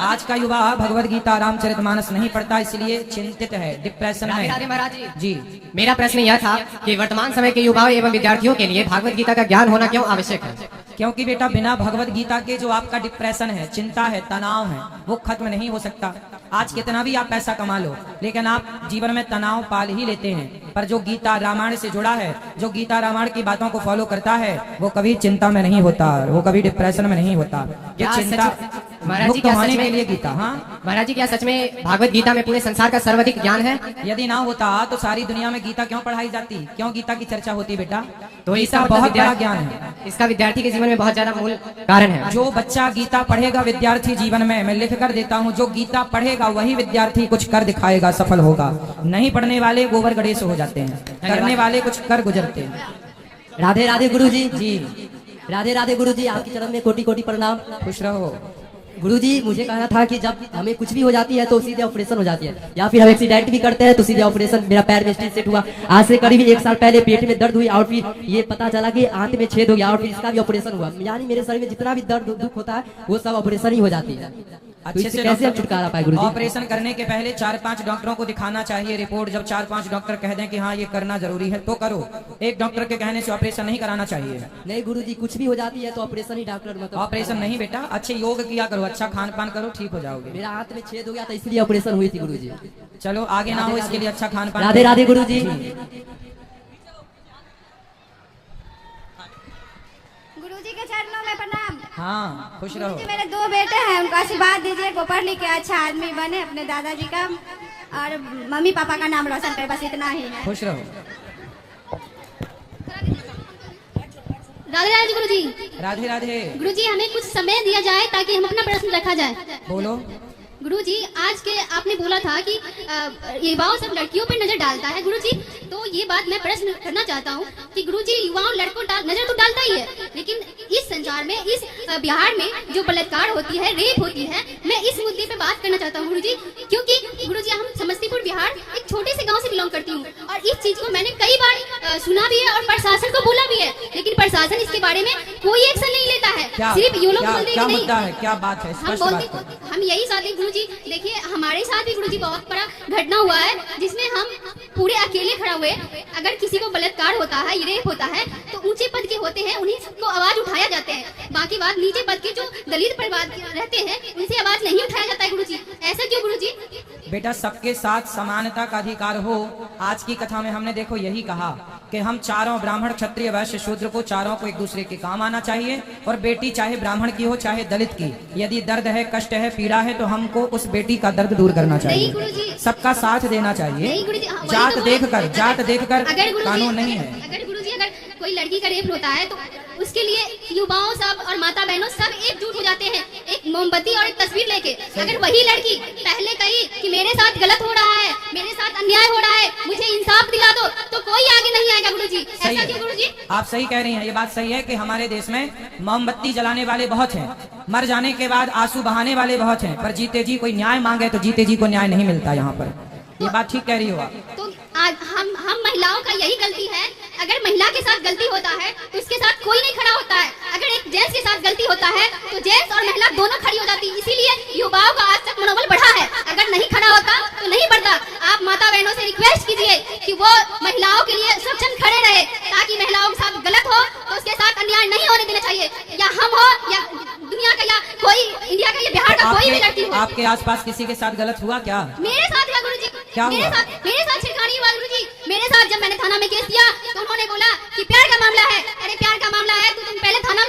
[SPEAKER 1] आज का युवा भगवद गीता रामचरितमानस नहीं पढ़ता, इसलिए चिंतित है, डिप्रेशन है।
[SPEAKER 14] महाराज
[SPEAKER 1] जी
[SPEAKER 14] मेरा प्रश्न यह था कि वर्तमान समय के युवाओं एवं विद्यार्थियों के लिए भगवद गीता का ज्ञान होना क्यों आवश्यक है?
[SPEAKER 1] क्योंकि बेटा बिना भगवद गीता के जो आपका डिप्रेशन है, चिंता है, तनाव है, वो खत्म नहीं हो सकता। आज कितना भी आप पैसा कमा लो, लेकिन आप जीवन में तनाव पाल ही लेते हैं। पर जो गीता रामायण से जुड़ा है, जो गीता रामायण की बातों को फॉलो करता है, वो कभी चिंता में नहीं होता, वो कभी डिप्रेशन में नहीं होता। ये चिंता मुक्त होने के लिए गीता। हाँ
[SPEAKER 14] महाराज जी, क्या सच में भगवद गीता में पूरे संसार का सर्वाधिक ज्ञान है?
[SPEAKER 1] यदि ना होता तो सारी दुनिया में गीता क्यों पढ़ाई जाती, क्यों गीता की चर्चा होती बेटा?
[SPEAKER 14] तो
[SPEAKER 1] इसका बहुत बड़ा ज्ञान है,
[SPEAKER 14] इसका विद्यार्थी के जीवन में बहुत ज्यादा मूल कारण है।
[SPEAKER 1] जो बच्चा गीता पढ़ेगा विद्यार्थी जीवन में, मैं लिख कर देता हूँ, जो गीता पढ़ेगा वही विद्यार्थी कुछ कर दिखाएगा, सफल होगा। नहीं पढ़ने वाले गोबर गणेश हो जाते हैं, करने वाले कुछ कर गुजरते हैं।
[SPEAKER 15] राधे राधे गुरुजी।
[SPEAKER 1] जी
[SPEAKER 15] राधे राधे गुरुजी, आपकी चरण में कोटि कोटि प्रणाम।
[SPEAKER 1] खुश रहो।
[SPEAKER 15] गुरुजी मुझे कहना था कि जब हमें कुछ भी हो जाती है तो सीधे ऑपरेशन हो जाती है, या फिर हम एक्सीडेंट भी करते हैं तो सीधे ऑपरेशन। मेरा पैर में स्टील सेट हुआ, आज से करीब 1 साल पहले पेट में दर्द हुई और फिर ये पता चला कि आंत में छेद हो गया और फिर इसका भी ऑपरेशन हुआ। यानी मेरे शरीर में जितना भी दर्द दुख होता है वो सब ऑपरेशन ही हो जाती है। तो इससे कैसे हम छुटकारा पाए गुरुजी?
[SPEAKER 1] ऑपरेशन करने के पहले 4-5 डॉक्टरों को दिखाना चाहिए रिपोर्ट। जब 4-5 डॉक्टर कह दें कि हाँ ये करना जरूरी है तो करो। एक डॉक्टर के कहने से ऑपरेशन नहीं कराना चाहिए।
[SPEAKER 15] नहीं गुरुजी, कुछ भी हो जाती है तो ऑपरेशन ही डॉक्टर मतलब।
[SPEAKER 1] ऑपरेशन नहीं बेटा, अच्छे योग किया करो, अच्छा खान पान करो, ठीक हो जाओगे।
[SPEAKER 15] मेरा हाथ में छेद हो गया था इसलिए ऑपरेशन हुई थी गुरुजी।
[SPEAKER 1] चलो आगे ना हो इसके लिए अच्छा खान पान।
[SPEAKER 15] राधे राधे गुरुजी।
[SPEAKER 7] गुरुजी के चरणों में प्रणाम।
[SPEAKER 1] हाँ खुश रहो।
[SPEAKER 7] गुरुजी मेरे 2 बेटे हैं, उनको आशीर्वाद दीजिए वो पढ़ लिख के अच्छा आदमी बने, अपने दादाजी का और मम्मी पापा का नाम रोशन करे, बस इतना ही है।
[SPEAKER 1] खुश रहो।
[SPEAKER 16] राधे राधे गुरुजी।
[SPEAKER 1] राधे राधे।
[SPEAKER 16] गुरुजी हमें कुछ समय दिया जाए ताकि हम अपना प्रश्न रखा जाए।
[SPEAKER 1] बोलो।
[SPEAKER 16] गुरुजी आज के आपने बोला था कि युवाओं सब लड़कियों पर नजर डालता है गुरुजी, तो ये बात मैं प्रश्न करना चाहता हूँ कि गुरुजी युवाओं लड़कों नजर तो डालता ही है, लेकिन इस संसार में इस बिहार में जो बलात्कार होती है, रेप होती है, मैं इस मुद्दे पे बात करना चाहता हूँ गुरुजी। क्योंकि गुरुजी हम समस्तीपुर बिहार एक छोटे से गाँव से बिलोंग करती हूँ और इस चीज को मैंने कई बार सुना भी है और प्रशासन को बोला भी है, लेकिन प्रशासन इसके बारे में कोई एक्शन नहीं लेता है। सिर्फ ये लोग बोलते हैं कि नहीं,
[SPEAKER 1] मुद्दा है, क्या बात है, स्पष्ट बात करो।
[SPEAKER 16] हम यही चाहते हैं गुरुजी, देखिए हमारे साथ भी गुरुजी बहुत बड़ा घटना हुआ है जिसमें हम पूरे अकेले खड़ा हुए। अगर किसी को बलात्कार होता है, रेप होता है तो ऊंचे पद के होते हैं उन्हीं को आवाज उठाया जाते हैं, बाकी बात नीचे पद के जो दलित परिवार रहते हैं उनसे आवाज नहीं उठाया जाता है गुरुजी। ऐसा क्यों गुरुजी?
[SPEAKER 1] बेटा सबके साथ समानता का अधिकार हो। आज की कथा में हमने देखो यही कहा कि हम चारों ब्राह्मण क्षत्रिय वैश्य शूद्र को चारों को एक दूसरे के काम आना चाहिए, और बेटी चाहे ब्राह्मण की हो चाहे दलित की, यदि दर्द है, कष्ट है, पीड़ा है तो हमको उस बेटी का दर्द दूर करना चाहिए, सबका साथ देना चाहिए। जात देखकर कानून नहीं है।
[SPEAKER 16] अगर गुरुजी अगर कोई लड़की का रेप होता है तो उसके लिए युवाओं सब और माता बहनों सब एकजुट हो जाते हैं एक मोमबत्ती और एक तस्वीर लेके। अगर वही लड़की पहले कही कि मेरे साथ गलत हो रहा है, मेरे साथ अन्याय हो रहा है, मुझे इंसाफ दिला दो, तो कोई आगे नहीं आएगा गुरुजी। ऐसा क्यों गुरुजी?
[SPEAKER 1] आप सही कह रही हैं, ये बात सही है कि हमारे देश में मोमबत्ती जलाने वाले बहुत हैं, मर जाने के बाद आंसू बहाने वाले बहुत हैं, पर जीते जी कोई न्याय मांगे तो जीते जी को न्याय नहीं मिलता यहाँ पर। ये बात ठीक कह रही हो आप।
[SPEAKER 16] तो आज हम महिलाओं का यही गलती है, अगर महिला के साथ गलती होता है तो उसके साथ कोई नहीं खड़ा होता है, अगर एक जेंट्स के साथ गलती होता है तो जेंट्स और महिला दोनों खड़ी हो जाती है। इसीलिए युवाओं का आज तक मनोबल बढ़ा है, अगर नहीं खड़ा होता तो नहीं बढ़ता। आप माता बहनों से रिक्वेस्ट कीजिए कि वो महिलाओं के लिए सक्षम खड़े रहे, ताकि महिलाओं के साथ गलत हो तो उसके साथ अन्याय नहीं होने देना चाहिए, या हम हो या दुनिया का या कोई इंडिया का या बिहार का कोई भी लड़की हो।
[SPEAKER 1] आपके आसपास किसी के साथ गलत हुआ क्या?
[SPEAKER 16] मेरे साथ है गुरुजी।
[SPEAKER 1] क्या
[SPEAKER 16] मेरे साथ छिड़खानी हुआ गुरुजी। मेरे साथ जब मैंने थाना में केस दिया तो उन्होंने बोला कि प्यार का मामला है। अरे प्यार का मामला है तो तुम पहले थाना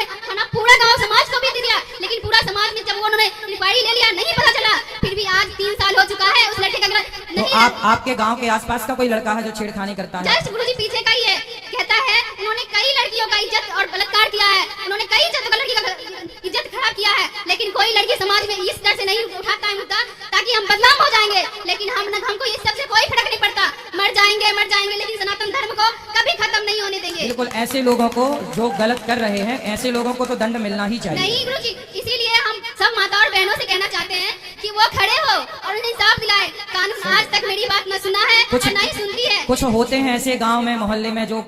[SPEAKER 16] पूरा गांव समाज को भी दे दिया, लेकिन पूरा समाज में जब उन्होंने इंक्वायरी ले लिया नहीं पता चला। फिर भी आज 3 साल हो चुका है उस लड़के का
[SPEAKER 1] तो आपके गांव के आसपास का कोई लड़का है जो छेड़खानी करता है?
[SPEAKER 16] जस्ट गुरुजी पीछे का ही है, कहता है उन्होंने कई लड़कियों का इज्जत और बलात्कार किया है, उन्होंने कई लड़की का इज्जत खराब किया है, लेकिन कोई लड़की समाज में इस तरह से नहीं उठाता है मुद्दा ताकि हम बदनाम हो जाएंगे। लेकिन हमको इस सबसे कोई फर्क नहीं पड़ता, मर जाएंगे, लेकिन सनातन धर्म को कभी खत्म नहीं होने देंगे।
[SPEAKER 1] बिल्कुल, ऐसे लोगों को जो गलत कर रहे हैं ऐसे लोगों को तो दंड मिलना ही चाहिए।
[SPEAKER 16] नहीं गुरुजी, इसीलिए हम सब माता और बहनों से कहना चाहते हैं कि वो खड़े हो और उन्हें इंसाफ दिलाए। कानून आज तक मेरी बात न सुना है और नहीं सुनती है।
[SPEAKER 1] कुछ होते हैं ऐसे गांव में मोहल्ले में जो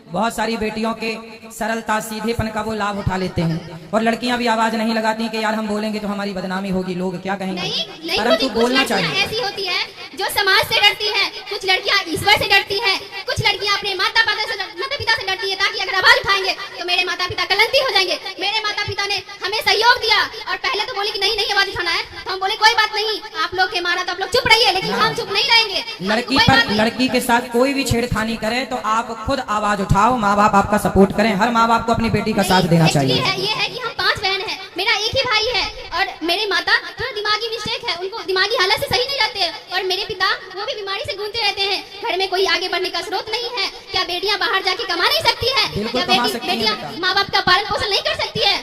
[SPEAKER 1] बहुत सारी बेटियों के सरलता सीधेपन का वो लाभ उठा लेते हैं, और लड़कियां भी आवाज नहीं लगाती कि यार हम बोलेंगे तो हमारी बदनामी होगी, लोग क्या कहेंगे। परंतु बोलना चाहिए।
[SPEAKER 16] ऐसी होती है जो समाज से डरती है, कुछ लड़कियां ईश्वर से डरती हैं, कुछ लड़कियां अपने माता पिता से डरती है ताकि अगर आवाज उठाएंगे तो मेरे माता पिता कलंती हो जाएंगे। मेरे माता पिता ने हमें सहयोग दिया और पहले तो बोले कि नहीं आवाज उठाना है, तो हम बोले कोई बात नहीं, आप लोग के मारा तो आप लोग चुप रहिए, लेकिन हम चुप नहीं रहेंगे।
[SPEAKER 1] लड़की के साथ कोई भी छेड़खानी करे तो आप खुद आवाज उठाओ, माँ बाप आपका सपोर्ट करें। हर माँ बाप को अपनी बेटी का साथ देना चाहिए।
[SPEAKER 16] ये है कि हम 5 बहन हैं, मेरा एक ही भाई है, और मेरे माता थोड़ा दिमागी मिस्टेक है, उनको दिमागी हालत से सही नहीं रहते, और मेरे पिता वो भी बीमारी से गूंजते रहते हैं। घर में कोई आगे बढ़ने का स्रोत नहीं है। क्या बेटियां बाहर जाके कमा नहीं सकती है? क्या बेटियां माँ बाप का पालन पोषण नहीं कर सकती है?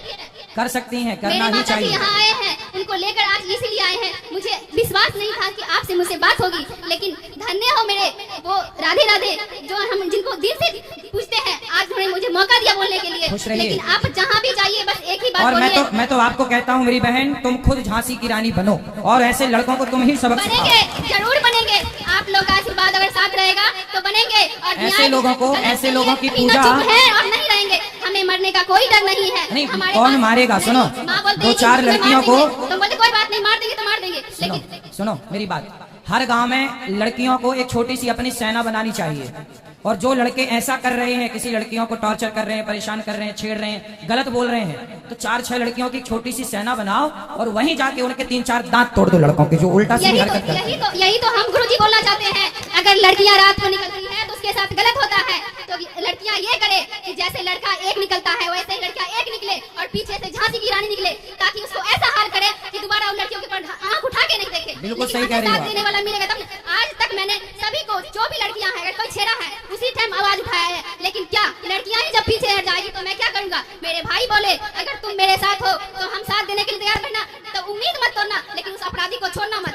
[SPEAKER 1] कर सकती हैं, करना ही
[SPEAKER 16] चाहिए।
[SPEAKER 1] चाहिए।
[SPEAKER 16] यहाँ आए हैं, उनको लेकर आज इसीलिए आए हैं। मुझे विश्वास नहीं था कि आपसे मुझसे बात होगी, लेकिन धन्य हो मेरे वो राधे राधे जो हम जिनको दिल से पूछते हैं, आज उन्होंने मुझे मौका दिया बोलने के लिए। लेकिन आप जहाँ भी जाइए बस एक ही बात
[SPEAKER 1] और
[SPEAKER 16] बोलिए।
[SPEAKER 1] मैं तो आपको कहता हूँ मेरी बहन, तुम खुद झांसी की रानी बनो और ऐसे लड़कों को तुम ही सबक सिखाओ।
[SPEAKER 16] बनेंगे, जरूर बनेंगे। आप लोग का आशीर्वाद अगर साथ रहेगा तो बनेंगे। और
[SPEAKER 1] ऐसे लोगों की पूजा
[SPEAKER 16] है और नहीं रहेंगे। हमें हमें मरने का कोई डर नहीं है।
[SPEAKER 1] नहीं,
[SPEAKER 16] हमारे
[SPEAKER 1] कौन
[SPEAKER 16] पास-
[SPEAKER 1] मारेगा? सुनो,
[SPEAKER 16] नहीं, माँ बोलते
[SPEAKER 1] दो
[SPEAKER 16] हैं कि
[SPEAKER 1] चार
[SPEAKER 16] तुम्हें
[SPEAKER 1] लड़कियों
[SPEAKER 16] मार
[SPEAKER 1] को-
[SPEAKER 16] देंगे। तुम बोलते कोई बात नहीं, मार देंगे तो मार देंगे, लेकिन
[SPEAKER 1] सुनो मेरी बात, हर गांव में लड़कियों को एक छोटी सी अपनी सेना बनानी चाहिए। और जो लड़के ऐसा कर रहे हैं, किसी लड़कियों को टॉर्चर कर रहे हैं, परेशान कर रहे हैं, छेड़ रहे हैं, गलत बोल रहे हैं, तो 4-6 लड़कियों की छोटी सी सेना बनाओ और वहीं जाके उनके 3-4 दांत तोड़ दो लड़कों के जो उल्टा सीधी हरकत करते हैं।
[SPEAKER 16] यही तो हम गुरुजी बोलना चाहते हैं। अगर लड़कियां रात को निकलती है तो उसके साथ गलत होता है, तो लड़कियां ये करे कि जैसे लड़का एक निकलता है वैसे ही लड़कियां एक निकले और पीछे से झांसी की रानी निकले, ताकि उसको ऐसा हाल करे कि दोबारा उन लड़कियों के ऊपर आंख उठा के नहीं देखे।
[SPEAKER 1] बिल्कुल सही कह रही हो।
[SPEAKER 16] देने वाला मिलेगा तब। आज तक मैंने सभी को, जो भी लड़कियां हैं, अगर कोई छेड़ा है उसी टाइम आवाज उठाया है, लेकिन क्या लड़कियां ही जब पीछे हट जाएगी तो मैं क्या करूंगा? मेरे भाई बोले अगर तुम मेरे साथ हो तो हम साथ देने के लिए तैयार रहना, तो उम्मीद मत तोड़ना, लेकिन उस अपराधी को छोड़ना मत।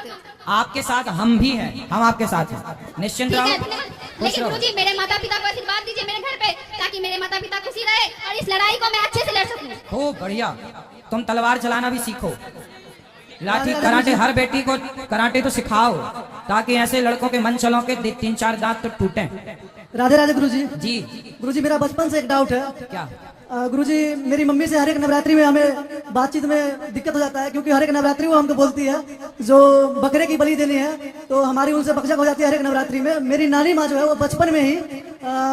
[SPEAKER 1] आपके साथ हम भी हैं, हम आपके साथ हैं, निश्चिंत
[SPEAKER 16] ठीक
[SPEAKER 1] रहो,
[SPEAKER 16] है,
[SPEAKER 1] खुश
[SPEAKER 16] लेकिन
[SPEAKER 1] रहो।
[SPEAKER 16] गुरुजी मेरे माता पिता को आशीर्वाद दीजिए मेरे घर पे, ताकि मेरे माता पिता खुशी रहे और इस लड़ाई को मैं अच्छे से लड़ सकूं।
[SPEAKER 1] खूब बढ़िया, तुम तलवार चलाना भी सीखो, लाठी कराटे, हर बेटी को कराटे तो सिखाओ, ताकि ऐसे लड़कों के मन चलों के 3-4 दांत तो टूटे।
[SPEAKER 2] राधे राधे गुरुजी।
[SPEAKER 1] जी
[SPEAKER 2] गुरुजी, मेरा बचपन से एक डाउट है।
[SPEAKER 1] क्या?
[SPEAKER 2] गुरुजी, मेरी मम्मी से हर एक नवरात्रि में हमें बातचीत में दिक्कत हो जाता है, क्योंकि हर एक नवरात्रि वो हमको बोलती है जो बकरे की बलि देनी है, तो हमारी उनसे बकझक हो जाती है हर एक नवरात्रि में। मेरी नानी माँ जो है वो बचपन में ही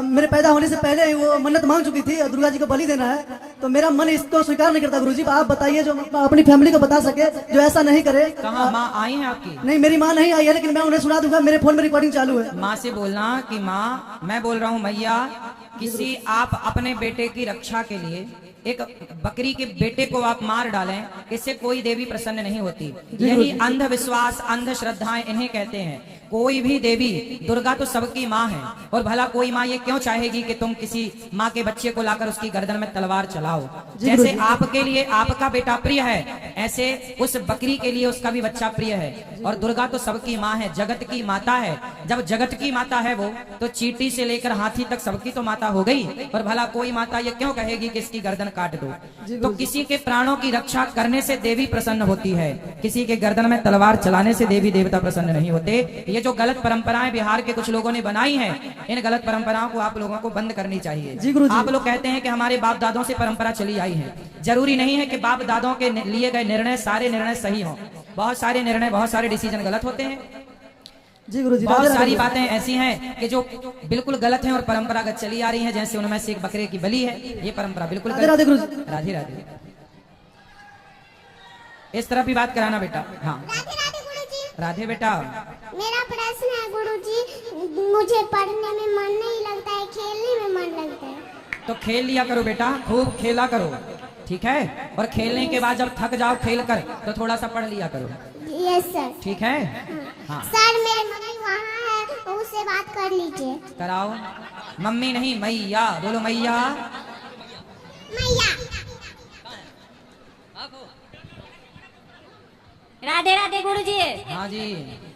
[SPEAKER 2] मेरे पैदा होने से पहले ही वो मन्नत मांग चुकी थी दुर्गा जी को बलि देना है, तो मेरा मन इसको स्वीकार नहीं करता। गुरुजी, आप बताइए जो अपनी फैमिली को बता सके, जो ऐसा नहीं करे।
[SPEAKER 1] कहाँ माँ आई है आपकी?
[SPEAKER 2] नहीं, मेरी माँ नहीं आई है, लेकिन मैं उन्हें सुना दूंगा, मेरे फोन में रिकॉर्डिंग चालू है।
[SPEAKER 1] माँ से बोलना कि माँ, मैं बोल रहा हूँ मैया, किसी आप अपने बेटे की रक्षा के लिए एक बकरी के बेटे को आप मार डालें, इससे कोई देवी प्रसन्न नहीं होती। यही अंधविश्वास, अंधश्रद्धाएं इन्हें कहते हैं। कोई भी देवी, दुर्गा तो सबकी माँ है, और भला कोई माँ ये क्यों चाहेगी कि तुम किसी माँ के बच्चे को लाकर उसकी गर्दन में तलवार चलाओ? जैसे आपके लिए आपका बेटा प्रिय है, ऐसे उस बकरी के लिए उसका भी बच्चा प्रिय है। और दुर्गा तो सबकी माँ है, जगत की माता है। जब जगत की माता है वो, तो चींटी से लेकर हाथी तक सबकी तो माता हो गई, और भला कोई माता ये क्यों कहेगी कि इसकी गर्दन काट दो? तो किसी के प्राणों की रक्षा करने से देवी प्रसन्न होती है, किसी के गर्दन में तलवार चलाने से देवी देवता प्रसन्न नहीं होते। ये जो गलत परंपराएं बिहार के कुछ लोगों ने बनाई हैं, इन गलत परंपराओं को आप लोगों को बंद करनी चाहिए। आप लोग कहते हैं कि हमारे बाप दादों से परंपरा चली आई है, जरूरी नहीं है कि बाप दादों के लिए गए निर्णय सारे निर्णय सही हों। बहुत सारे निर्णय, बहुत सारे डिसीजन गलत होते हैं।
[SPEAKER 2] जी गुरुजी,
[SPEAKER 1] बहुत सारी बातें ऐसी हैं कि जो बिल्कुल गलत हैं और परंपरागत चली आ रही हैं, जैसे उनमें से एक बकरे की बलि है, ये परंपरा बिल्कुल गलत।
[SPEAKER 2] राधे गुरुजी।
[SPEAKER 1] राधे राधे। इस तरफ भी बात कराना बेटा। हाँ राधे बेटा।
[SPEAKER 17] मेरा प्रश्न है गुरुजी, मुझे पढ़ने में मन नहीं लगता है, खेलने में मन लगता है।
[SPEAKER 1] तो खेल लिया करो बेटा, खूब खेला करो, ठीक है? और खेलने के बाद जब थक जाओ खेल कर, तो थोड़ा सा पढ़ लिया करो।
[SPEAKER 17] Yes sir.
[SPEAKER 1] ठीक है? हाँ
[SPEAKER 17] सर, मेरे मम्मी वहाँ है, उससे बात कर लीजिए।
[SPEAKER 1] कराओ। मम्मी नहीं, मैया बोलो, मैया।
[SPEAKER 17] मैया।
[SPEAKER 7] राधे राधे गुरुजी।
[SPEAKER 1] हाँ जी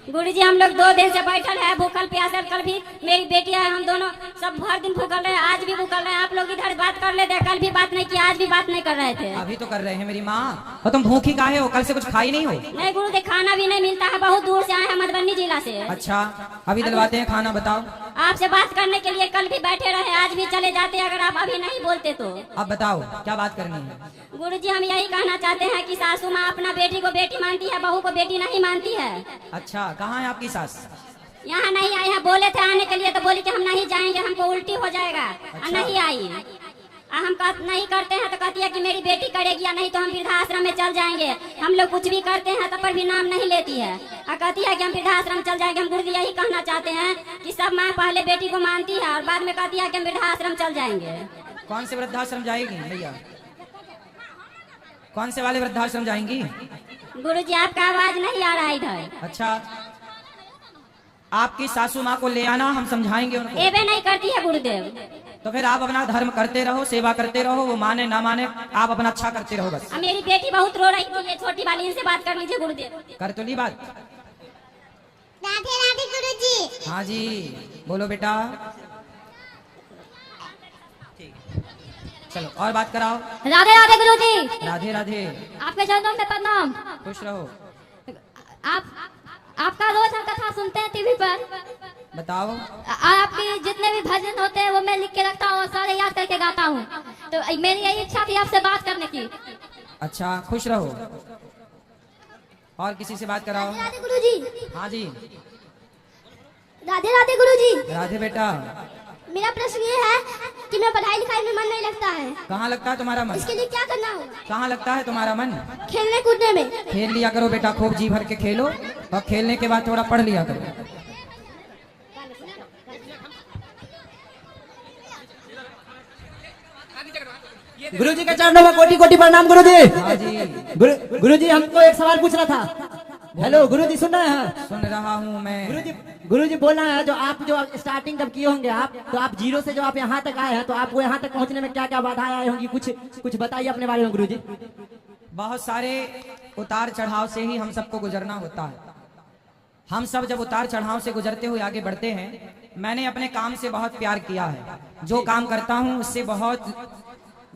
[SPEAKER 7] गुरुजी, हम लोग 2 दिन से बैठल है, भूखल प्यासल। कल भी मेरी बेटी है, हम दोनों सब भर दिन भूखल रहे, आज भी भूखल रहे। आप लोग इधर बात कर लेते, कल भी बात नहीं की, आज भी बात नहीं कर रहे थे।
[SPEAKER 1] अभी तो कर रहे हैं मेरी माँ। और तुम भूखी काहे हो? कल से कुछ खाई नहीं हो?
[SPEAKER 7] नहीं गुरुजी, खाना भी नहीं मिलता है, बहुत दूर से आए हैं, मधुबनी जिला से।
[SPEAKER 1] अच्छा, अभी दिलवाते हैं खाना, बताओ।
[SPEAKER 7] आपसे बात करने के लिए कल भी बैठे रहे, आज भी चले जाते अगर आप अभी नहीं बोलते तो।
[SPEAKER 1] अब बताओ क्या बात करनी है?
[SPEAKER 7] गुरुजी, हम यही कहना चाहते हैं कि सासू माँ अपना बेटी को बेटी मानती है, बहू को बेटी नहीं मानती है।
[SPEAKER 1] अच्छा, कहाँ है आपकी सास?
[SPEAKER 7] यहाँ नहीं आई है, बोले थे आने के लिए, तो बोली कि हम नहीं जाएंगे, हमको उल्टी हो जाएगा।
[SPEAKER 1] अच्छा।
[SPEAKER 7] नहीं आई। हम नहीं करते हैं तो कहती है कि मेरी बेटी करेगी, या नहीं तो हम वृद्धाश्रम में चल जाएंगे। हम लोग कुछ भी करते हैं तो पर भी नाम नहीं लेती है, और कहती है कि हम वृद्धाश्रम चल जाएंगे। हम गुरुजी यही कहना चाहते हैं कि सब माँ पहले बेटी को मानती है और बाद में कहती है कि हम वृद्धाश्रम चल जाएंगे।
[SPEAKER 1] कौन से वृद्धाश्रम जाएगी भैया? कौन से वाले वृद्धाश्रम जाएंगी?
[SPEAKER 7] गुरुजी, आपका आवाज नहीं आ रहा इधर।
[SPEAKER 1] अच्छा, आपकी सासू माँ को ले आना, हम समझाएंगे उनको।
[SPEAKER 7] एवे नहीं करती है गुरुदेव।
[SPEAKER 1] तो फिर आप अपना धर्म करते रहो, सेवा करते रहो, वो माने ना माने, आप अपना अच्छा करते रहो बस।
[SPEAKER 7] मेरी बेटी बहुत रो रही थी, ये छोटी वाली, इनसे बात कर लीजिए गुरुदेव।
[SPEAKER 1] कर तो ली बात।
[SPEAKER 17] राधे राधे गुरुजी।
[SPEAKER 1] हाँ जी बोलो बेटा। चलो और बात कराओ।
[SPEAKER 7] राधे राधे गुरुजी।
[SPEAKER 1] राधे राधे।
[SPEAKER 7] आपके चरणों में प्रणाम।
[SPEAKER 1] खुश रहो।
[SPEAKER 7] आपका रोज हम कथा सुनते हैं टीवी पर।
[SPEAKER 1] बताओ।
[SPEAKER 7] आपके जितने भी भजन होते हैं वो मैं लिख के रखता हूँ और सारे याद करके गाता हूँ।
[SPEAKER 16] तो मेरी यही इच्छा थी आपसे बात करने की।
[SPEAKER 1] अच्छा, खुश रहो। और किसी से बात कराओ।
[SPEAKER 17] राधे गुरुजी।
[SPEAKER 1] हाँ जी।
[SPEAKER 17] राधे राधे गुरुजी।
[SPEAKER 1] राधे बेटा।
[SPEAKER 17] मेरा प्रश्न ये है कि मैं पढ़ाई लिखाई में मन नहीं लगता है।
[SPEAKER 1] कहाँ लगता है तुम्हारा मन?
[SPEAKER 17] इसके लिए क्या करना होगा?
[SPEAKER 1] कहाँ लगता है तुम्हारा मन?
[SPEAKER 17] खेलने कूदने में।
[SPEAKER 1] खेल लिया करो बेटा, खूब जी भर के खेलो, और खेलने के बाद थोड़ा पढ़ लिया करो।
[SPEAKER 15] गुरुजी के चरणों में कोटि कोटि प्रणाम गुरुजी।
[SPEAKER 1] हाँ जी।
[SPEAKER 15] गुरुजी हमको एक सवाल पूछना था। हेलो गुरुजी, सुन रहे हैं?
[SPEAKER 1] सुन रहा हूँ मैं।
[SPEAKER 15] गुरुजी बोलना है, जो स्टार्टिंग जब किए होंगे आप, तो आप जीरो से जो आप यहाँ तक आए हैं, तो आपको यहाँ तक पहुँचने में क्या क्या बाधाएं आई होंगी, कुछ बताइए अपने बारे में गुरुजी।
[SPEAKER 1] बहुत सारे उतार चढ़ाव से ही हम सबको गुजरना होता है। हम सब जब उतार चढ़ाव से गुजरते हुए आगे बढ़ते हैं। मैंने अपने काम से बहुत प्यार किया है। जो काम करता हूँ उससे बहुत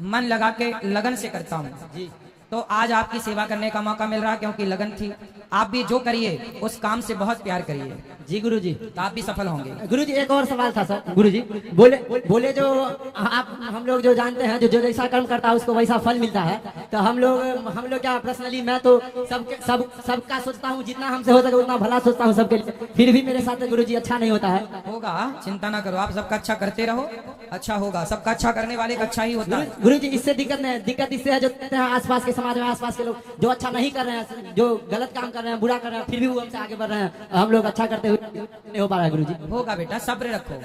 [SPEAKER 1] मन लगा के लगन से करता हूँ जी। तो आज आपकी सेवा करने का मौका मिल रहा है, क्योंकि लगन थी। आप भी जो करिए उस काम से बहुत प्यार करिए
[SPEAKER 15] जी गुरुजी,
[SPEAKER 1] तो आप भी सफल होंगे।
[SPEAKER 15] गुरुजी एक और सवाल था सर। गुरुजी बोले जो हम लोग जो जानते हैं, जो जैसा कर्म करता है उसको वैसा फल मिलता है। तो हम लोग क्या, पर्सनली मैं तो सबका सोचता हूँ, जितना हमसे हो सके उतना भला सोचता हूँ सबके लिए, फिर भी मेरे साथ गुरुजी अच्छा नहीं होता है।
[SPEAKER 1] होगा, चिंता ना करो, आप सबका अच्छा करते रहो, अच्छा होगा। सबका अच्छा करने वाले का अच्छा ही होता है।
[SPEAKER 15] गुरुजी इससे दिक्कत नहीं, दिक्कत इससे है जो आसपास के समाज में, आसपास के लोग जो अच्छा नहीं कर रहे हैं, जो गलत काम कर रहे हैं, बुरा कर रहे हैं, फिर भी वो हमसे आगे बढ़ रहे हैं, हम लोग अच्छा करते हुए नहीं हो पा रहा है गुरुजी।
[SPEAKER 1] होगा बेटा, सब्र रखो।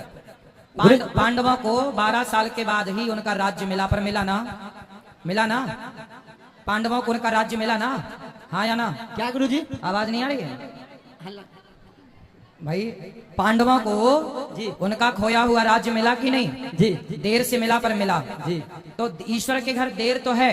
[SPEAKER 1] पांडवों को 12 साल के बाद ही उनका राज्य मिला, पर मिला ना पांडवों को उनका राज्य मिला ना? हाँ या ना?
[SPEAKER 15] क्या गुरुजी?
[SPEAKER 1] आवाज नहीं आ रही है भाई? पांडवों को जी उनका खोया हुआ राज्य मिला कि नहीं?
[SPEAKER 15] जी।
[SPEAKER 1] देर से मिला, पर मिला
[SPEAKER 15] जी।
[SPEAKER 1] तो ईश्वर के घर देर तो है,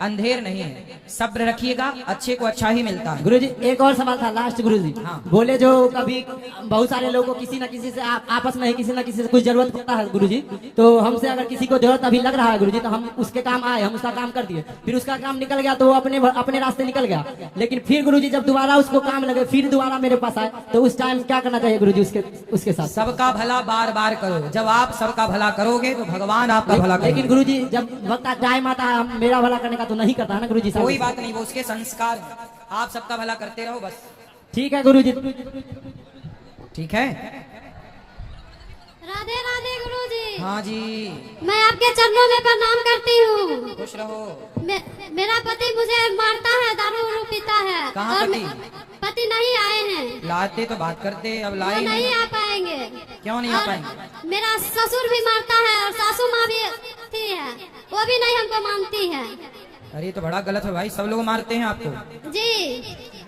[SPEAKER 1] अंधेर नहीं है। सब्र रखिएगा, अच्छे को अच्छा ही मिलता है।
[SPEAKER 15] गुरुजी एक और सवाल था लास्ट गुरुजी।
[SPEAKER 1] हाँ।
[SPEAKER 15] बोले जो कभी बहुत सारे लोगों को किसी न किसी से आपस में किसी न किसी से कुछ जरूरत पड़ता है गुरुजी, तो हमसे अगर किसी को जरूरत अभी लग रहा है गुरुजी, तो हम उसके काम आए, हम उसका काम कर दिए, फिर उसका काम निकल गया तो वो अपने रास्ते निकल गया। लेकिन फिर गुरुजी जब दोबारा उसको काम लगे, फिर दोबारा मेरे पास आए, तो उस टाइम क्या करना चाहिए गुरुजी उसके साथ?
[SPEAKER 1] सबका भला बार बार करो। जब आप सबका भला करोगे तो भगवान आपका भला करेंगे।
[SPEAKER 15] लेकिन गुरुजी जब वक्त टाइम आता है मेरा भला करने का, तो नहीं करता है ना गुरुजी साहब?
[SPEAKER 1] कोई बात नहीं, वो उसके संस्कार। आप सबका भला करते रहो बस।
[SPEAKER 15] ठीक है गुरुजी।
[SPEAKER 1] ठीक है।
[SPEAKER 16] राधे राधे गुरुजी।
[SPEAKER 1] हाँ जी।
[SPEAKER 16] मैं आपके चरणों में प्रणाम करती हूँ।
[SPEAKER 1] खुश रहो।
[SPEAKER 16] मेरा पति मुझे मारता है, दारू वारू पीता है।
[SPEAKER 1] कहाँ
[SPEAKER 16] और
[SPEAKER 1] पति?
[SPEAKER 16] पति नहीं आए हैं।
[SPEAKER 1] लाते तो बात करते, अब लाए
[SPEAKER 16] नहीं आ पाएंगे।
[SPEAKER 1] क्यों नहीं आ पाएंगे?
[SPEAKER 16] मेरा ससुर भी मारता है और सासू माँ भी थी है, वो भी नहीं हमको मानती है।
[SPEAKER 1] अरे तो बड़ा गलत है भाई, सब लोग मारते हैं आपको
[SPEAKER 16] जी।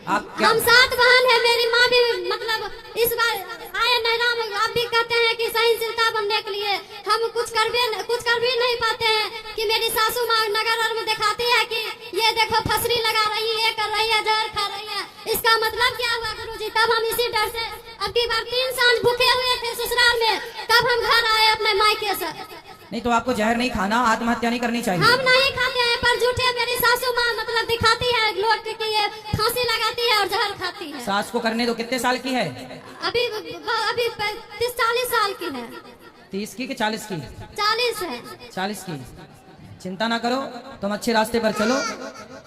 [SPEAKER 1] आप क्या?
[SPEAKER 16] हम 7 बहन है, मेरी माँ भी मतलब इस बार आए नैरा में। आप भी कहते हैं कि सहनशीलता बनने के लिए हम कुछ कर भी नहीं पाते हैं, कि मेरी सासू माँ नगर में दिखाती है कि ये देखो फसरी लगा रही है, ये कर रही है, जहर खा रही है। इसका मतलब क्या हुआ गुरुजी? तब हम इसी डर से अब की बार 3 सांझ भूखे हुए थे ससुराल में, तब हम घर आए अपने मायके से।
[SPEAKER 1] नहीं तो आपको जहर नहीं खाना, आत्महत्या नहीं करनी चाहिए।
[SPEAKER 16] हम नहीं खाते हैं, पर झूठे मेरी सासू माँ मतलब दिखाती है लोग की ये फांसी लगाती है और जहर खाती है।
[SPEAKER 1] सास को करने दो। कितने साल की है?
[SPEAKER 16] अभी 30-40 साल की है।
[SPEAKER 1] 30 की कि 40 की?
[SPEAKER 16] 40 है।
[SPEAKER 1] 40 की। चिंता ना करो, तुम अच्छे रास्ते पर चलो,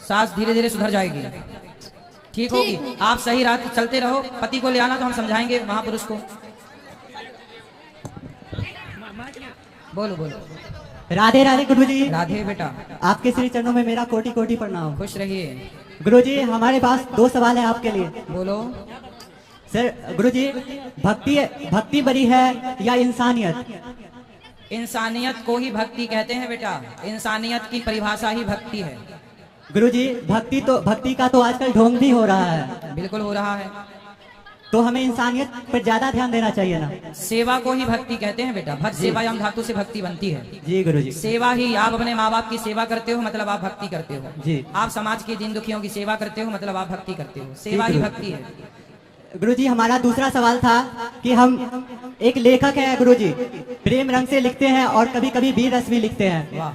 [SPEAKER 1] सास धीरे धीरे सुधर जाएगी, ठीक होगी। आप सही राह चलते रहो। पति को ले आना तो हम समझाएंगे महापुरुष को। बोलो बोलो।
[SPEAKER 11] राधे राधे गुरुजी।
[SPEAKER 1] राधे बेटा।
[SPEAKER 11] आपके श्री चरणों में मेरा कोटि कोटि प्रणाम।
[SPEAKER 1] खुश रहिए।
[SPEAKER 11] गुरुजी हमारे पास 2 सवाल है आपके लिए।
[SPEAKER 1] बोलो।
[SPEAKER 11] सर गुरुजी, भक्ति बड़ी है या इंसानियत?
[SPEAKER 1] इंसानियत को ही भक्ति कहते हैं बेटा। इंसानियत की परिभाषा ही भक्ति है।
[SPEAKER 11] गुरुजी भक्ति का तो आजकल ढोंग भी हो रहा है।
[SPEAKER 1] बिल्कुल हो रहा है।
[SPEAKER 11] तो हमें इंसानियत पर ज्यादा ध्यान देना चाहिए ना?
[SPEAKER 1] सेवा को ही भक्ति कहते हैं बेटा। भक्त सेवायाम धातु से भक्ति बनती है।
[SPEAKER 11] जी गुरुजी।
[SPEAKER 1] सेवा ही, आप अपने माँ बाप की सेवा करते हो मतलब आप भक्ति करते हो
[SPEAKER 11] जी।
[SPEAKER 1] आप समाज के दीन दुखियों की सेवा करते हो मतलब आप भक्ति करते हो। सेवा ही भक्ति है।
[SPEAKER 11] गुरुजी हमारा दूसरा सवाल था कि हम एक लेखक है गुरुजी, प्रेम रंग से लिखते हैं और कभी कभी वीर रस भी लिखते हैं।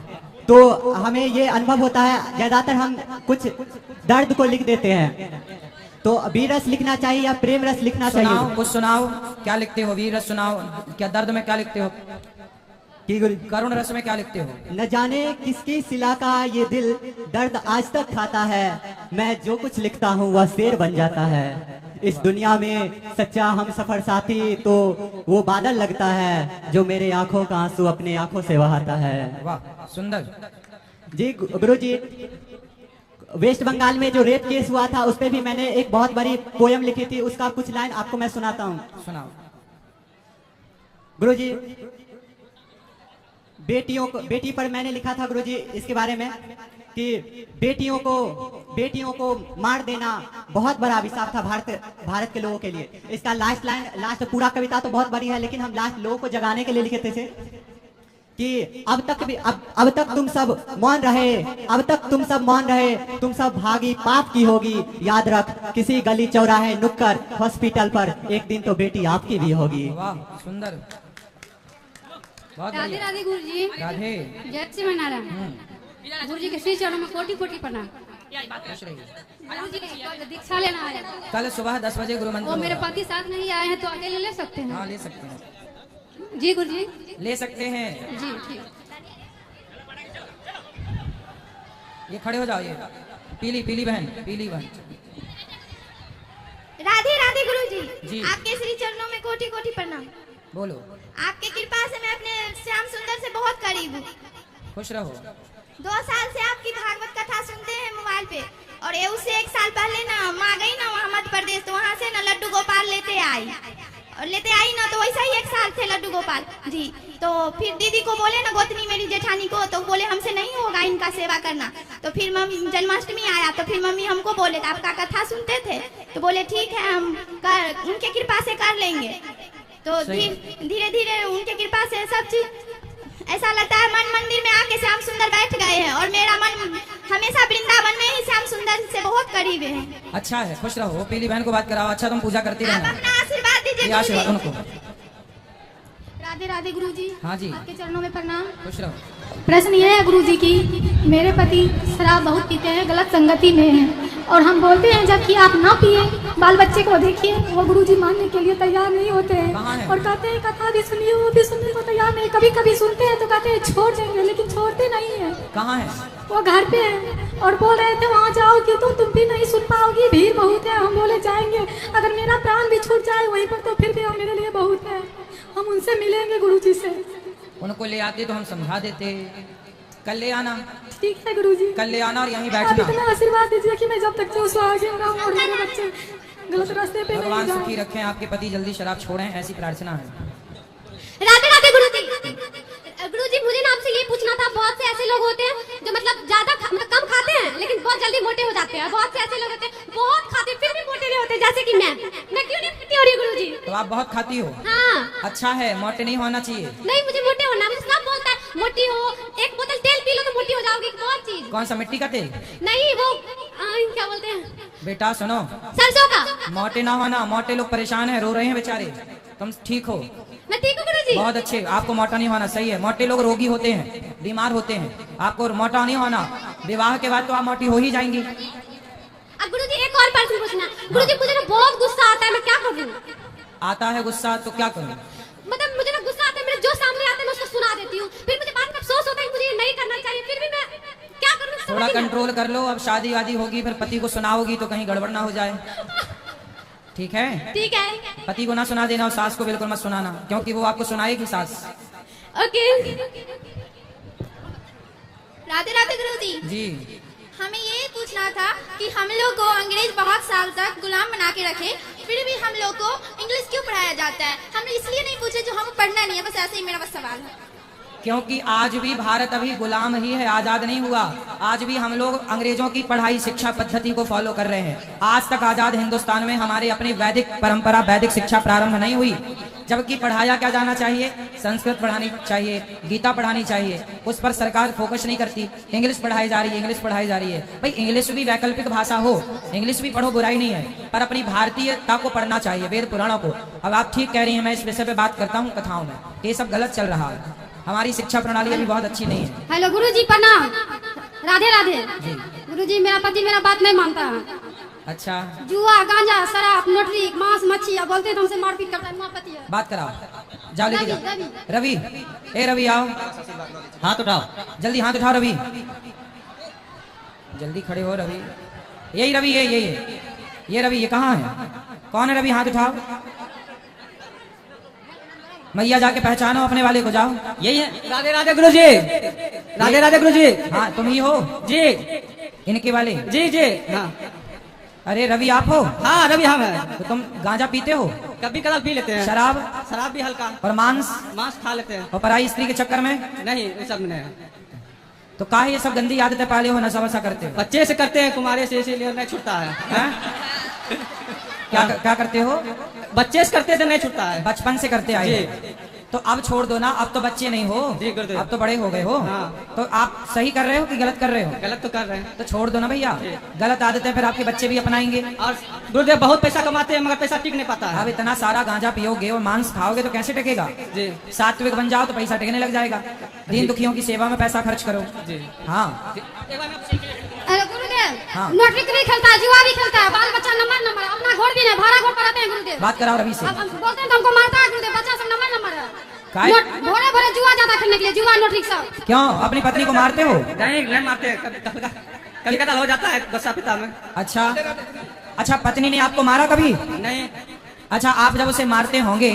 [SPEAKER 11] तो हमें ये अनुभव होता है ज्यादातर हम कुछ दर्द को लिख देते हैं, तो वीर रस लिखना चाहिए या प्रेम रस लिखना चाहिए?
[SPEAKER 1] कुछ सुनाओ, क्या लिखते हो? वीर रस सुनाओ। क्या दर्द में क्या लिखते हो?
[SPEAKER 18] कि
[SPEAKER 1] करुण रस में क्या लिखते हो?
[SPEAKER 18] न जाने किसकी सिला का ये दिल दर्द आज तक खाता है, मैं जो कुछ लिखता हूँ वह शेर बन जाता है। इस दुनिया में सच्चा हम सफर साथी तो वो बादल लगता है जो मेरे आंखों का आंसू अपने आंखों से बहाता है।
[SPEAKER 1] वाह, सुंदर।
[SPEAKER 18] जी गुरुजी, वेस्ट बंगाल में जो रेप केस हुआ था उस पे भी मैंने एक बहुत बड़ी पोयम लिखी थी, उसका कुछ लाइन आपको मैं सुनाता हूँ।
[SPEAKER 1] सुनाओ।
[SPEAKER 18] गुरुजी, बेटी पर मैंने लिखा था गुरुजी इसके बारे में कि बेटियों को मार देना बहुत बड़ा अभिशाप था भारत के लोगों के लिए। इसका लास्ट पूरा कविता तो बहुत बड़ी है, लेकिन हम लास्ट लोगों को जगाने के लिए लिखे थे कि अब तक तुम सब मौन रहे, तुम सब भागी पाप की होगी। याद रख किसी गली चौराहे नुक्कड़ हॉस्पिटल पर एक दिन तो बेटी आपकी भी होगी।
[SPEAKER 1] वाह, सुंदर।
[SPEAKER 7] राधे राधे गुरु जी।
[SPEAKER 1] राधे।
[SPEAKER 7] जय श्री नारायण। गुरु जी के श्री चरणों में कोटि कोटि प्रणाम। गुरु जी दीक्षा लेना है
[SPEAKER 1] कल सुबह 10 बजे गुरु मंदिर।
[SPEAKER 7] वो मेरे पति साथ नहीं आए हैं तो अकेले ले सकते हैं?
[SPEAKER 1] हाँ, ले सकते हैं।
[SPEAKER 7] जी गुरु जी,
[SPEAKER 1] ले सकते हैं
[SPEAKER 7] जी। ठीक,
[SPEAKER 1] ये खड़े हो जाओ। ये पीली बहन।
[SPEAKER 5] राधे राधे गुरु जी।
[SPEAKER 1] जी।
[SPEAKER 5] आपके श्री चरणों में कोटि कोटि प्रणाम।
[SPEAKER 1] बोलो।
[SPEAKER 5] आपके कृपा से मैं अपने श्याम सुंदर से बहुत करीब हूँ।
[SPEAKER 1] खुश रहो।
[SPEAKER 5] 2 साल से आपकी भागवत कथा सुनते हैं मोबाइल पे, और ये उससे 1 साल पहले ना माँ गई ना वहाँ मध्य प्रदेश, तो वहाँ से ना लड्डू गोपाल लेते आई ना, तो वैसा ही 1 साल थे लड्डू गोपाल जी। तो फिर दीदी को बोले ना, गोतनी मेरी जेठानी को, तो बोले हमसे नहीं होगा इनका सेवा करना। तो फिर जन्माष्टमी आया तो फिर मम्मी हमको बोले, तो आपका कथा सुनते थे तो बोले ठीक है हम उनके कृपा से कर लेंगे। तो धीरे धीरे उनके कृपा से सब चीज ऐसा लगता है मन मंदिर में आके श्याम सुंदर बैठ गए हैं, और मेरा मन हमेशा वृंदावन में ही श्याम सुंदर से बहुत करीब है।
[SPEAKER 1] अच्छा है, खुश रहो। पीली बहन को बात कराओ। अच्छा, तुम पूजा करती रहना।
[SPEAKER 5] आप अपना आशीर्वाद दीजिए।
[SPEAKER 1] आशीर्वाद उनको।
[SPEAKER 7] राधे राधे गुरु जी।
[SPEAKER 1] हाँ जी।
[SPEAKER 7] आपके चरणों में प्रणाम।
[SPEAKER 1] खुश रहो।
[SPEAKER 7] प्रश्न ये है गुरु जी की, मेरे पति शराब बहुत पीते हैं, गलत संगति में हैं, और हम बोलते हैं जब कि आप ना पिए, बाल बच्चे को देखिए, वो गुरु जी मानने के लिए तैयार नहीं होते हैं, और कहते हैं कथा भी सुनिए, वो भी सुनने को तैयार नहीं। कभी कभी सुनते हैं तो कहते हैं छोड़ देंगे, लेकिन छोड़ते नहीं है।
[SPEAKER 1] कहाँ है
[SPEAKER 7] वो? घर पे है, और बोल रहे थे वहाँ जाओगी तो तुम भी नहीं सुन पाओगी, भीड़ बहुत है। हम बोले जाएंगे, अगर मेरा प्राण भी छूट जाए वहीं पर तो फिर भी मेरे लिए बहुत है, हम उनसे मिलेंगे गुरु जी से।
[SPEAKER 1] उनको ले आते तो हम समझा देते। कल ले आना।
[SPEAKER 7] ठीक है गुरु जी।
[SPEAKER 1] कल ले आना और यहीं
[SPEAKER 7] आप
[SPEAKER 1] बैठना।
[SPEAKER 7] इतना आशीर्वाद दीजिए कि मैं जब तक जो आगे रहूं और मेरे बच्चे गलत रास्ते पे नहीं
[SPEAKER 1] भगवान
[SPEAKER 7] जाएं।
[SPEAKER 1] सुखी रखें, आपके पति जल्दी शराब छोड़ें, ऐसी प्रार्थना है।
[SPEAKER 16] राधे राधे गुरु जी, मुझे ना आपसे ये पूछना था, बहुत से ऐसे लोग होते हैं जो मतलब ज्यादा कम खाते हैं लेकिन बहुत जल्दी मोटे हो जाते हैं, बहुत से ऐसे लोग होते हैं बहुत खाते फिर भी मोटे नहीं होते, जैसे कि मैं क्यों नहीं मोटी हो रही गुरु जी?
[SPEAKER 1] तो आप बहुत खाती हो?
[SPEAKER 16] हाँ।
[SPEAKER 1] अच्छा है, मोटे नहीं होना चाहिए।
[SPEAKER 16] नहीं, मुझे मोटे होना, मुझे सब बोलता है मोटी हो, एक बोतल तेल पी लो तो मोटी हो जाओगी, बहुत चीज।
[SPEAKER 1] कौन सा, मिट्टी का तेल?
[SPEAKER 16] नहीं, वो क्या बोलते हैं,
[SPEAKER 1] बेटा सुनो,
[SPEAKER 16] सरसों का।
[SPEAKER 1] मोटे ना होना, मोटे लोग परेशान है, रो रहे हैं बेचारे। तुम ठीक हो?
[SPEAKER 16] मैं ठीक हूँ गुरुजी।
[SPEAKER 1] बहुत अच्छे, आपको मोटा नहीं होना, सही है। मोटे लोग रोगी होते हैं, बीमार होते हैं, आपको मोटा नहीं होना। विवाह के बाद तो आप मोटी हो ही जाएंगी।
[SPEAKER 16] अब गुरुजी एक और प्रश्न पूछना। गुरुजी मुझे ना बहुत गुस्सा आता है, मैं क्या करूँ?
[SPEAKER 1] आता है गुस्सा तो क्या करूँ?
[SPEAKER 16] मतलब मुझे ना गुस्सा आता है, मेरे जो सामने आता है मैं उसको सुना देती हूँ, फिर मुझे बाद में अफसोस होता है कि मुझे ये नहीं करना चाहिए, फिर भी मैं क्या करूँ?
[SPEAKER 1] थोड़ा कंट्रोल कर लो। अब शादी वादी होगी फिर पति को सुनाओगी तो कहीं गड़बड़ ना हो जाए। ठीक है?
[SPEAKER 16] ठीक है।
[SPEAKER 1] पति को ना सुना देना और सास को बिल्कुल मत सुनाना, क्योंकि वो आपको सुनाएगी सास।
[SPEAKER 16] ओके।
[SPEAKER 5] राधे राधे गुरुजी
[SPEAKER 1] जी।
[SPEAKER 5] हमें ये पूछना था कि हम लोग को अंग्रेज बहुत साल तक गुलाम बना के रखे, फिर भी हम लोग को इंग्लिश क्यों पढ़ाया जाता है? हमने इसलिए नहीं पूछे जो हमें पढ़ना नहीं है, बस ऐसे ही मेरा बस सवाल है।
[SPEAKER 1] क्योंकि आज भी भारत अभी गुलाम ही है, आजाद नहीं हुआ। आज भी हम लोग अंग्रेजों की पढ़ाई शिक्षा पद्धति को फॉलो कर रहे हैं। आज तक आजाद हिंदुस्तान में हमारे अपनी वैदिक परंपरा, वैदिक शिक्षा प्रारंभ नहीं हुई, जबकि पढ़ाया क्या जाना चाहिए? संस्कृत पढ़ानी चाहिए, गीता पढ़ानी चाहिए। उस पर सरकार फोकस नहीं करती, इंग्लिश पढ़ाई जा रही है, इंग्लिश पढ़ाई जा रही है। भाई इंग्लिश भी वैकल्पिक भाषा हो, इंग्लिश भी पढ़ो, बुराई नहीं है, पर अपनी भारतीयता को पढ़ना चाहिए, वेद पुराणों को। अब आप ठीक कह रही हैं, मैं इस विषय पे बात करता हूँ कथाओं में, ये सब गलत चल रहा है। हमारी शिक्षा प्रणाली अभी बहुत अच्छी नहीं है।
[SPEAKER 7] हेलो गुरुजी प्रणाम। राधे राधे। गुरुजी मेरा पति मेरा बात नहीं मानता है।
[SPEAKER 1] अच्छा।
[SPEAKER 7] जुआ, गांजा, शराब, नोटरी, मांस, मच्छी, बोलते तो हमसे मारपीट करता है। पति है।
[SPEAKER 1] बात कराओ। जाओ लेके
[SPEAKER 16] रवि,
[SPEAKER 1] जाओ। रवि, ए रवि आओ, हाथ उठाओ, जल्दी हाथ उठाओ रवि, जल्दी खड़े हो रवि। यही रवि, ये रवि, ये कहाँ है? कौन है रवि? हाथ उठाओ। मैया जाके पहचानो अपने वाले को, जाओ।
[SPEAKER 3] यही है। राधे राधे गुरु जी, राधे राधे गुरु जी।
[SPEAKER 1] हाँ तुम ही हो
[SPEAKER 3] जी,
[SPEAKER 1] इनके वाले?
[SPEAKER 3] जी जी हाँ।
[SPEAKER 1] अरे रवि आप हो?
[SPEAKER 3] हाँ रवि हम है।
[SPEAKER 1] तो तुम गांजा पीते हो?
[SPEAKER 3] कभी कदार पी लेते हैं।
[SPEAKER 1] शराब?
[SPEAKER 3] शराब भी हल्का।
[SPEAKER 1] और मांस?
[SPEAKER 3] मांस खा लेते हैं।
[SPEAKER 1] और पराई स्त्री के चक्कर में?
[SPEAKER 3] नहीं, ये सब नहीं।
[SPEAKER 1] तो काहे ये सब गंदी आदतें पाले हो, नशा वशा करते हो?
[SPEAKER 3] बच्चे से करते हैं, कुमारे से, इसीलिए नहीं छूटता है।
[SPEAKER 1] क्या करते हो?
[SPEAKER 3] बच्चे से करते थे, नहीं छूटता है।
[SPEAKER 1] बचपन से करते आए हो। तो अब छोड़ दो ना, अब तो बच्चे नहीं हो, अब तो बड़े हो गए हो।
[SPEAKER 3] हाँ।
[SPEAKER 1] तो आप सही कर रहे हो कि गलत कर रहे हो?
[SPEAKER 3] गलत तो कर रहे हैं।
[SPEAKER 1] तो छोड़ दो ना भैया, गलत आदतें फिर आपके बच्चे भी अपनाएंगे।
[SPEAKER 3] और गुरुदेव बहुत पैसा कमाते हैं मगर पैसा टिक नहीं पाता है।
[SPEAKER 1] अब इतना सारा गांजा पियोगे और मांस खाओगे तो कैसे टिकेगा? जी। सात्विक बन जाओ तो पैसा टिकने लग जाएगा। दीन दुखियों की सेवा में पैसा खर्च करो। जी हाँ।
[SPEAKER 7] अरे गुरुदेव,
[SPEAKER 1] हाँ।
[SPEAKER 7] नोटरी भी खेलता है, जुआ भी खेलता है, बाल बच्चा नंबर अपना घोड़ भी नहीं, भाड़ा घोड़ पर आते हैं गुरुदेव।
[SPEAKER 1] बात कराओ रवि से।
[SPEAKER 7] अब हम बोलते हैं तो हमको मारता है गुरुदेव, बच्चा सब नंबर है।
[SPEAKER 1] काय?
[SPEAKER 7] भोरे भोरे जुआ जाता खेलने के लिए, जुआ नोटरी सब।
[SPEAKER 1] क्यों अपनी पत्नी को मारते हो?
[SPEAKER 3] नहीं मारते, कभी कदार हो जाता है गुस्सा पिता में।
[SPEAKER 1] अच्छा पत्नी ने आपको मारा कभी?
[SPEAKER 3] नहीं।
[SPEAKER 1] अच्छा आप जब उसे मारते होंगे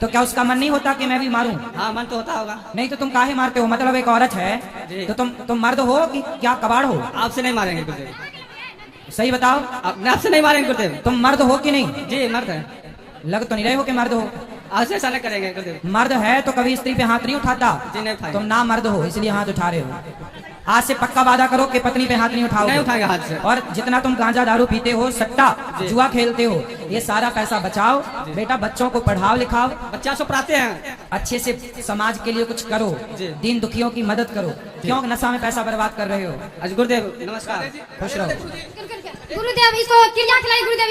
[SPEAKER 1] तो क्या उसका मन नहीं होता कि मैं भी मारूं?
[SPEAKER 3] हाँ मन तो होता होगा।
[SPEAKER 1] नहीं तो तुम काहे मारते हो? मतलब एक औरत है तो तुम मर्द हो कि क्या कबाड़ हो?
[SPEAKER 3] आपसे नहीं मारेंगे गुरुदेव,
[SPEAKER 1] सही बताओ।
[SPEAKER 3] आपसे नहीं मारेंगे गुरुदेव।
[SPEAKER 1] तुम मर्द हो कि नहीं?
[SPEAKER 3] जी मर्द है।
[SPEAKER 1] लग तो नहीं रहे हो कि मर्द हो।
[SPEAKER 3] आपसे ऐसा नहीं करेंगे गुरुदेव।
[SPEAKER 1] मर्द है तो कभी स्त्री पे हाथ नहीं उठाता।
[SPEAKER 3] जी नहीं उठाएंगे।
[SPEAKER 1] तुम ना मर्द हो इसलिए हाथ उठा रहे हो। आज से पक्का वादा करो कि पत्नी पे हाथ नहीं उठाओगे।
[SPEAKER 3] नहीं उठाएंगे हाथ से।
[SPEAKER 1] और जितना तुम गांजा दारू पीते हो, सट्टा जुआ खेलते हो, ये सारा पैसा बचाओ बेटा, बच्चों को पढ़ाओ लिखाओ,
[SPEAKER 3] बच्चा सब पढ़ाते हैं,
[SPEAKER 1] अच्छे से समाज के लिए कुछ करो, दीन दुखियों की मदद करो। क्यों नशा में पैसा बर्बाद कर रहे हो?
[SPEAKER 3] गुरुदेव नमस्कार,
[SPEAKER 1] खुश रहो।
[SPEAKER 7] गुरुदेव इसको क्रिया खिलाई गुरुदेव।